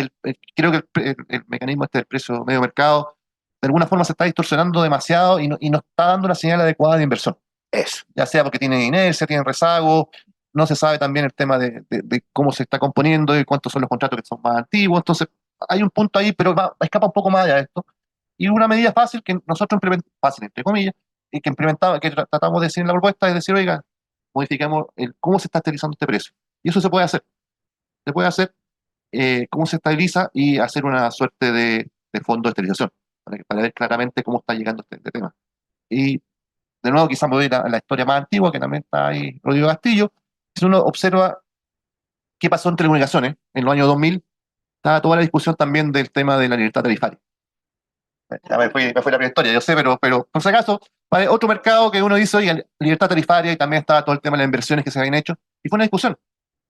creo que el mecanismo del precio medio mercado, de alguna forma se está distorsionando demasiado y no está dando una señal adecuada de inversión.
Eso.
Ya sea porque tiene inercia, tiene rezago, no se sabe también el tema de cómo se está componiendo y cuántos son los contratos que son más antiguos. Entonces, hay un punto ahí, pero escapa un poco más allá de esto. Y una medida fácil que nosotros implementamos, fácil entre comillas, y que tratamos de decir en la propuesta es decir, oiga, modificamos cómo se está estabilizando este precio. Y eso se puede hacer. Se puede hacer cómo se estabiliza y hacer una suerte de fondo de estabilización para ver claramente cómo está llegando este tema. Y de nuevo quizás me voy a la historia más antigua, que también está ahí Rodrigo Castillo. Si uno observa qué pasó en telecomunicaciones en los años 2000, estaba toda la discusión también del tema de la libertad tarifaria. Ya me fue la prehistoria, yo sé, pero por si acaso, vale, otro mercado que uno hizo, oye, libertad tarifaria, y también estaba todo el tema de las inversiones que se habían hecho, y fue una discusión.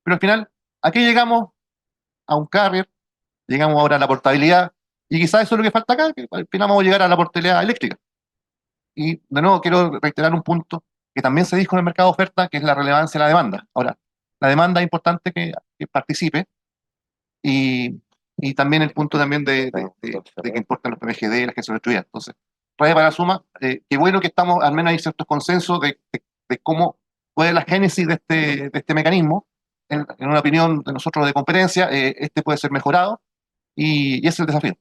Pero al final, aquí llegamos a un carrier, llegamos ahora a la portabilidad, y quizás eso es lo que falta acá, que al final vamos a llegar a la portabilidad eléctrica. Y de nuevo quiero reiterar un punto que también se dijo en el mercado de oferta, que es la relevancia de la demanda. Ahora, la demanda es importante que participe, y también el punto también de que importan los PMGD y las que se destruían. Entonces, para la suma, qué bueno que estamos, al menos hay ciertos consensos de cómo puede la génesis de este mecanismo. En una opinión de nosotros de competencia, este puede ser mejorado, y ese es el desafío.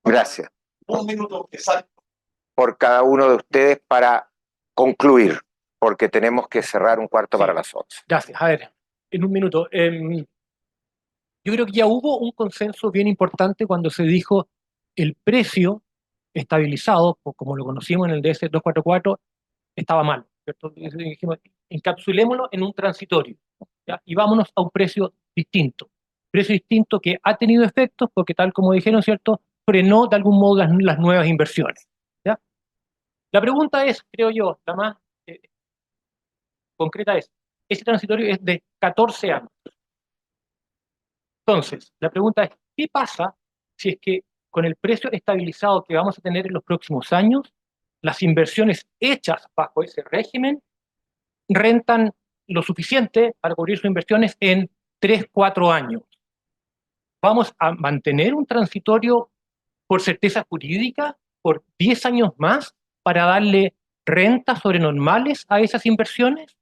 Gracias.
Un minuto exacto.
Por cada uno de ustedes para concluir, porque tenemos que cerrar un cuarto para las 11.
Gracias. A ver, en un minuto. Yo creo que ya hubo un consenso bien importante cuando se dijo el precio estabilizado, como lo conocimos en el DS 244, estaba mal, ¿cierto? Y dijimos, encapsulémoslo en un transitorio, ¿ya? Y vámonos a un precio distinto. Precio distinto que ha tenido efectos porque, tal como dijeron, ¿cierto?, frenó de algún modo las nuevas inversiones, ¿ya? La pregunta es, creo yo, la más concreta es, ese transitorio es de 14 años. Entonces, la pregunta es, ¿qué pasa si es que con el precio estabilizado que vamos a tener en los próximos años, las inversiones hechas bajo ese régimen rentan lo suficiente para cubrir sus inversiones en 3, 4 años? ¿Vamos a mantener un transitorio por certeza jurídica por 10 años más para darle rentas sobrenormales a esas inversiones?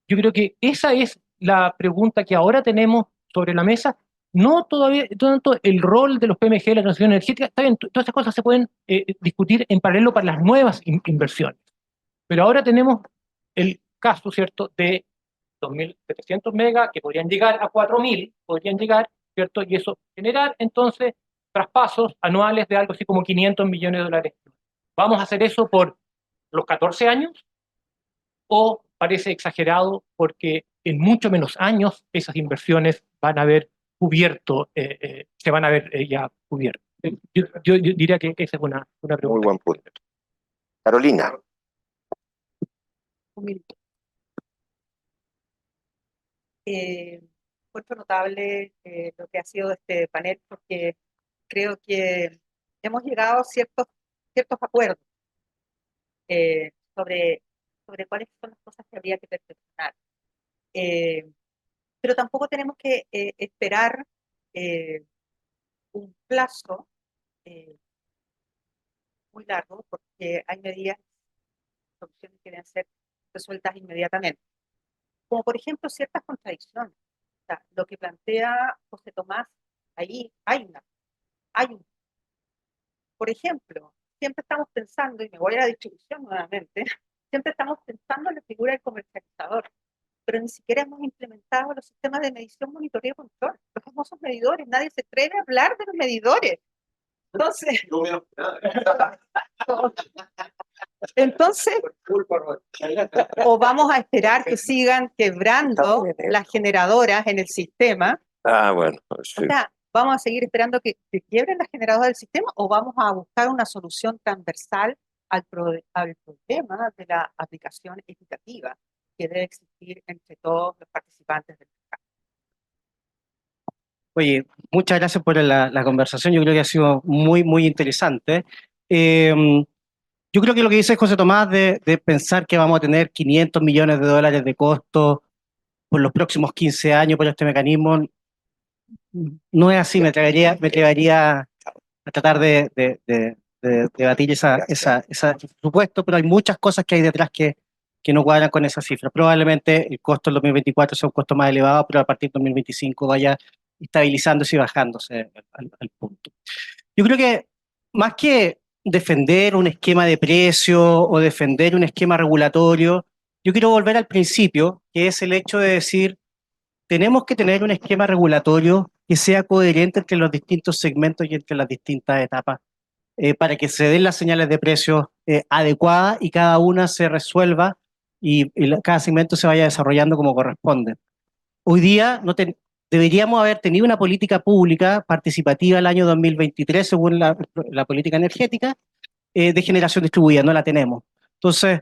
Yo creo que esa es la pregunta que ahora tenemos sobre la mesa. No todavía tanto el rol de los PMG, la transición energética, está bien, todas esas cosas se pueden discutir en paralelo para las nuevas inversiones. Pero ahora tenemos el caso, ¿cierto?, de 2.700 megas que podrían llegar a 4.000, podrían llegar, ¿cierto? Y eso generar entonces traspasos anuales de algo así como 500 millones de dólares. ¿Vamos a hacer eso por los 14 años? ¿O parece exagerado porque en mucho menos años esas inversiones van a haber cubierto, se van a ver ya cubierto? Yo diría que esa es una pregunta.
Muy buen punto. Carolina.
Un minuto. Encuentro notable lo que ha sido este panel, porque creo que hemos llegado a ciertos acuerdos sobre cuáles son las cosas que habría que perfeccionar. Pero tampoco tenemos que esperar un plazo muy largo, porque hay medidas, soluciones que deben ser resueltas inmediatamente. Como por ejemplo ciertas contradicciones. O sea, lo que plantea José Tomás, ahí hay un. Por ejemplo, siempre estamos pensando, y me voy a la distribución nuevamente, siempre estamos pensando en la figura del comercializador, pero ni siquiera hemos implementado los sistemas de medición, monitoreo y control, los famosos medidores. Nadie se atreve a hablar de los medidores. Entonces, o vamos a esperar que sigan quebrando las generadoras en el sistema.
Bueno. Sí.
O sea, ¿vamos a seguir esperando que quiebren las generadoras del sistema, o vamos a buscar una solución transversal al problema de la aplicación equitativa que debe existir entre todos los participantes del mercado?
Oye, muchas gracias por la conversación. Yo creo que ha sido muy, muy interesante. Yo creo que lo que dice José Tomás de pensar que vamos a tener 500 millones de dólares de costo por los próximos 15 años por este mecanismo, no es así. Me atrevería a tratar de debatir ese supuesto, pero hay muchas cosas que hay detrás que no cuadran con esa cifra. Probablemente el costo en 2024 sea un costo más elevado, pero a partir de 2025 vaya estabilizándose y bajándose al punto. Yo creo que más que defender un esquema de precio o defender un esquema regulatorio, yo quiero volver al principio, que es el hecho de decir, tenemos que tener un esquema regulatorio que sea coherente entre los distintos segmentos y entre las distintas etapas para que se den las señales de precios adecuadas y cada una se resuelva y cada segmento se vaya desarrollando como corresponde. Hoy día deberíamos haber tenido una política pública participativa el año 2023 según la política energética de generación distribuida, no la tenemos. Entonces,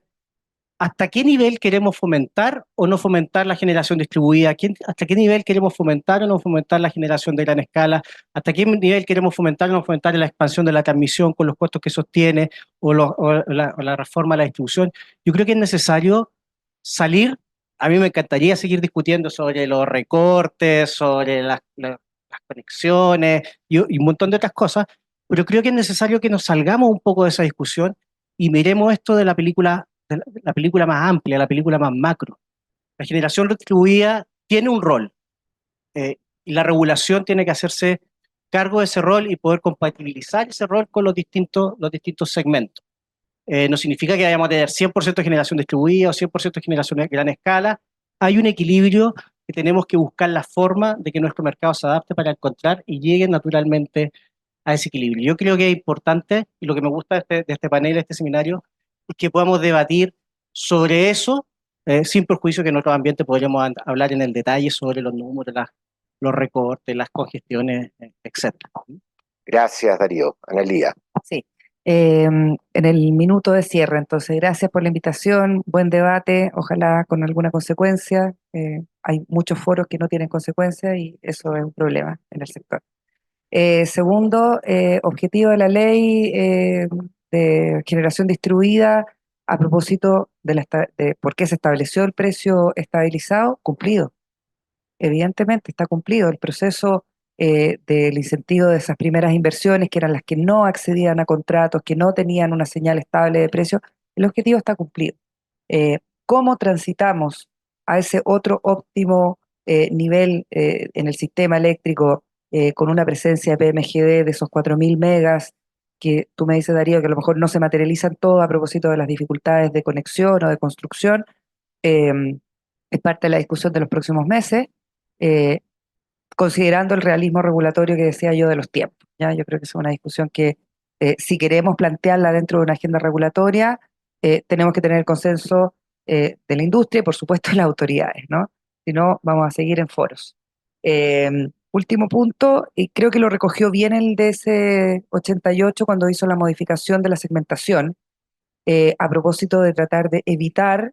¿hasta qué nivel queremos fomentar o no fomentar la generación distribuida? ¿Hasta qué nivel queremos fomentar o no fomentar la generación de gran escala? ¿Hasta qué nivel queremos fomentar o no fomentar la expansión de la transmisión con los costos que sostiene o la reforma de la distribución? Yo creo que es necesario salir. A mí me encantaría seguir discutiendo sobre los recortes, sobre las conexiones y un montón de otras cosas, pero creo que es necesario que nos salgamos un poco de esa discusión y miremos esto de la película más amplia, la película más macro. La generación distribuida tiene un rol y la regulación tiene que hacerse cargo de ese rol y poder compatibilizar ese rol con los distintos segmentos. No significa que vayamos a tener 100% de generación distribuida o 100% de generación de gran escala. Hay un equilibrio que tenemos que buscar la forma de que nuestro mercado se adapte para encontrar y llegue naturalmente a ese equilibrio. Yo creo que es importante, y lo que me gusta de este panel, de este seminario, es que podamos debatir sobre eso, sin perjuicio que en otros ambientes podríamos hablar en el detalle sobre los números, los recortes, las congestiones, etc.
Gracias, Darío. Analía.
Sí. En el minuto de cierre, entonces, gracias por la invitación, buen debate, ojalá con alguna consecuencia. Hay muchos foros que no tienen consecuencias y eso es un problema en el sector. Segundo, objetivo de la ley de generación distribuida a propósito de por qué se estableció el precio estabilizado, cumplido. Evidentemente está cumplido el proceso del incentivo de esas primeras inversiones, que eran las que no accedían a contratos, que no tenían una señal estable de precio. El objetivo está cumplido. ¿Cómo transitamos a ese otro óptimo nivel en el sistema eléctrico con una presencia de PMGD de esos 4.000 megas que tú me dices, Darío, que a lo mejor no se materializan todo a propósito de las dificultades de conexión o de construcción? Es parte de la discusión de los próximos meses, considerando el realismo regulatorio que decía yo de los tiempos. ¿Ya? Yo creo que es una discusión que si queremos plantearla dentro de una agenda regulatoria, tenemos que tener el consenso de la industria y por supuesto de las autoridades, ¿no? Si no, vamos a seguir en foros. Último punto, y creo que lo recogió bien el DS 88 cuando hizo la modificación de la segmentación, a propósito de tratar de evitar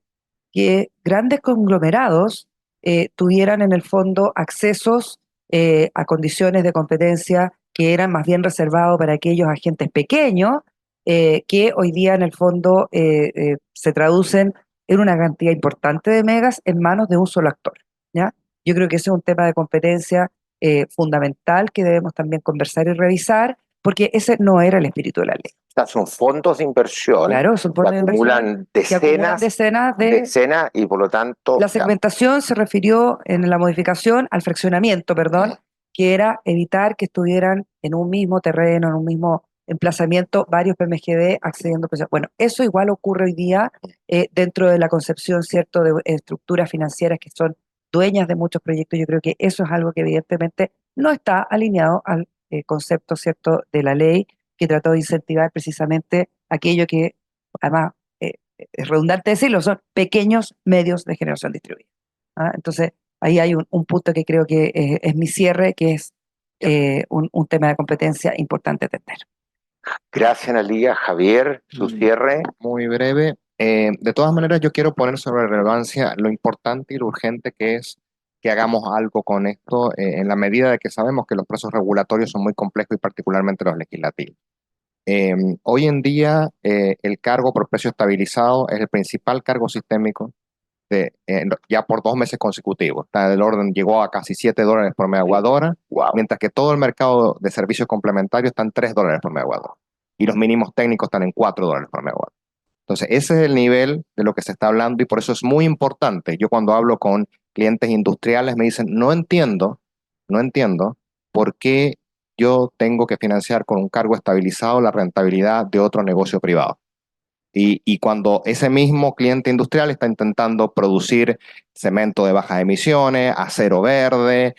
que grandes conglomerados tuvieran en el fondo accesos a condiciones de competencia que eran más bien reservados para aquellos agentes pequeños que hoy día en el fondo se traducen en una cantidad importante de megas en manos de un solo actor, ¿ya? Yo creo que ese es un tema de competencia fundamental que debemos también conversar y revisar, porque ese no era el espíritu de la ley.
Son fondos de inversión,
claro, son fondos de inversión que acumulan
decenas y por lo tanto...
La segmentación se refirió en la modificación al fraccionamiento, que era evitar que estuvieran en un mismo terreno, en un mismo emplazamiento, varios PMGD accediendo. Bueno, eso igual ocurre hoy día dentro de la concepción, ¿cierto?, de estructuras financieras que son dueñas de muchos proyectos. Yo creo que eso es algo que evidentemente no está alineado al concepto, ¿cierto?, de la ley, que trató de incentivar precisamente aquello que, además, es redundante decirlo, son pequeños medios de generación distribuida. ¿Ah? Entonces, ahí hay un punto que creo que es mi cierre, que es un tema de competencia importante atender.
Gracias, Analía. Javier, su cierre.
Muy breve. De todas maneras, yo quiero poner sobre relevancia lo importante y lo urgente que es que hagamos algo con esto en la medida de que sabemos que los procesos regulatorios son muy complejos y particularmente los legislativos. Hoy en día el cargo por precio estabilizado es el principal cargo sistémico ya por 2 meses consecutivos. Está del orden, llegó a casi $7 por megawatt hora, mientras que todo el mercado de servicios complementarios está en $3 por megawatt hora. Y los mínimos técnicos están en $4 por megawatt. Entonces, ese es el nivel de lo que se está hablando y por eso es muy importante. Yo cuando hablo con clientes industriales me dicen, no entiendo por qué yo tengo que financiar con un cargo estabilizado la rentabilidad de otro negocio privado. Y cuando ese mismo cliente industrial está intentando producir cemento de bajas emisiones, acero verde,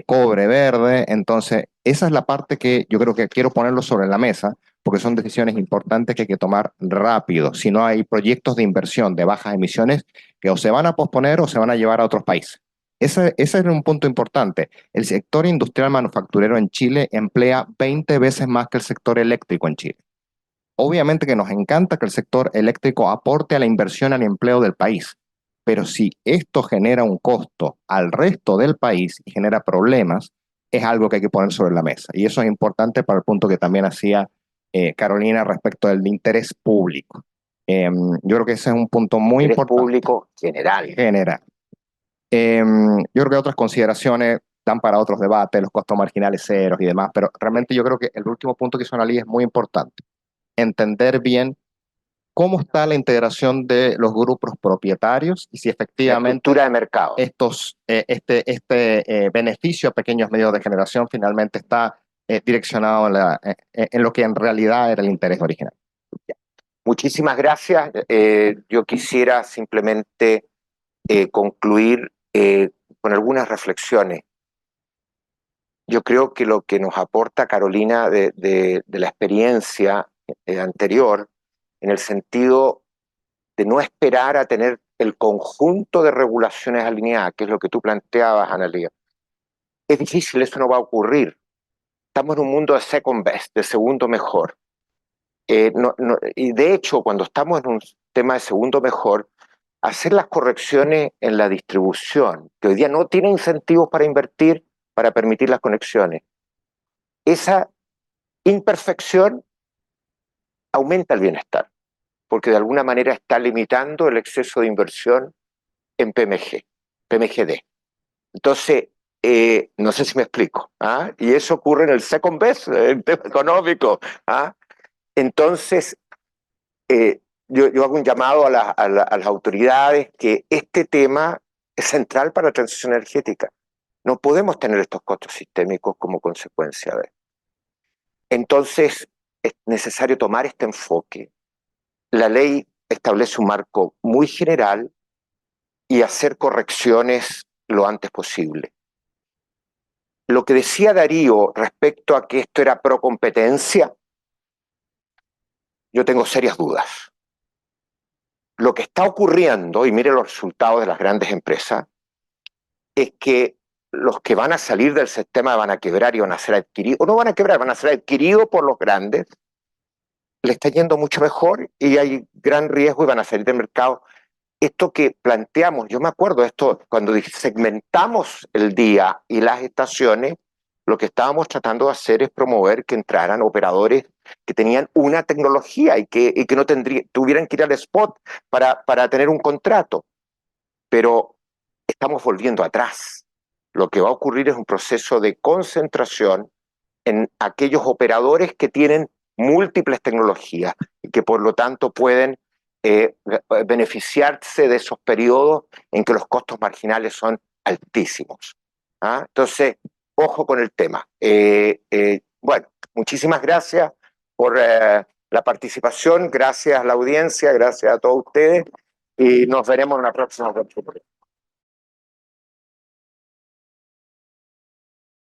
cobre verde, entonces esa es la parte que yo creo que quiero ponerlo sobre la mesa, porque son decisiones importantes que hay que tomar rápido. Si no hay proyectos de inversión de bajas emisiones que o se van a posponer o se van a llevar a otros países. Ese es un punto importante. El sector industrial manufacturero en Chile emplea 20 veces más que el sector eléctrico en Chile. Obviamente que nos encanta que el sector eléctrico aporte a la inversión al empleo del país, pero si esto genera un costo al resto del país y genera problemas, es algo que hay que poner sobre la mesa. Y eso es importante para el punto que también hacía Carolina respecto del interés público. Yo creo que ese es un punto muy
Interés
importante.
público general.
General. Yo creo que otras consideraciones dan para otros debates, los costos marginales ceros y demás, pero realmente yo creo que el último punto que hizo Analí es muy importante. Entender bien cómo está la integración de los grupos propietarios y si efectivamente
la estructura de mercado.
Este beneficio a pequeños medios de generación finalmente está direccionado en lo que en realidad era el interés original.
Muchísimas gracias. Yo quisiera simplemente concluir con algunas reflexiones. Yo creo que lo que nos aporta Carolina de la experiencia anterior, en el sentido de no esperar a tener el conjunto de regulaciones alineadas, que es lo que tú planteabas, Analía. Es difícil, eso no va a ocurrir. Estamos en un mundo de second best, de segundo mejor. Y de hecho, cuando estamos en un tema de segundo mejor, hacer las correcciones en la distribución, que hoy día no tiene incentivos para invertir, para permitir las conexiones, esa imperfección aumenta el bienestar, porque de alguna manera está limitando el exceso de inversión en PMGD. Entonces, no sé si me explico, ¿ah? Y eso ocurre en el second best, en tema económico, ¿ah? Entonces, yo hago un llamado a las autoridades que este tema es central para la transición energética. No podemos tener estos costos sistémicos como consecuencia de esto. Entonces, es necesario tomar este enfoque. La ley establece un marco muy general y hacer correcciones lo antes posible. Lo que decía Darío respecto a que esto era pro competencia, yo tengo serias dudas. Lo que está ocurriendo, y mire los resultados de las grandes empresas, es que los que van a salir del sistema van a quebrar y van a ser adquiridos, o no van a quebrar, van a ser adquiridos por los grandes, le está yendo mucho mejor y hay gran riesgo y van a salir del mercado. Esto que planteamos, yo me acuerdo de esto, cuando segmentamos el día y las estaciones, lo que estábamos tratando de hacer es promover que entraran operadores que tenían una tecnología y que no tuvieran que ir al spot para tener un contrato. Pero estamos volviendo atrás. Lo que va a ocurrir es un proceso de concentración en aquellos operadores que tienen múltiples tecnologías y que por lo tanto pueden beneficiarse de esos periodos en que los costos marginales son altísimos. ¿Ah? Entonces, ojo con el tema. Bueno, muchísimas gracias por la participación, gracias a la audiencia, gracias a todos ustedes y nos veremos en la próxima.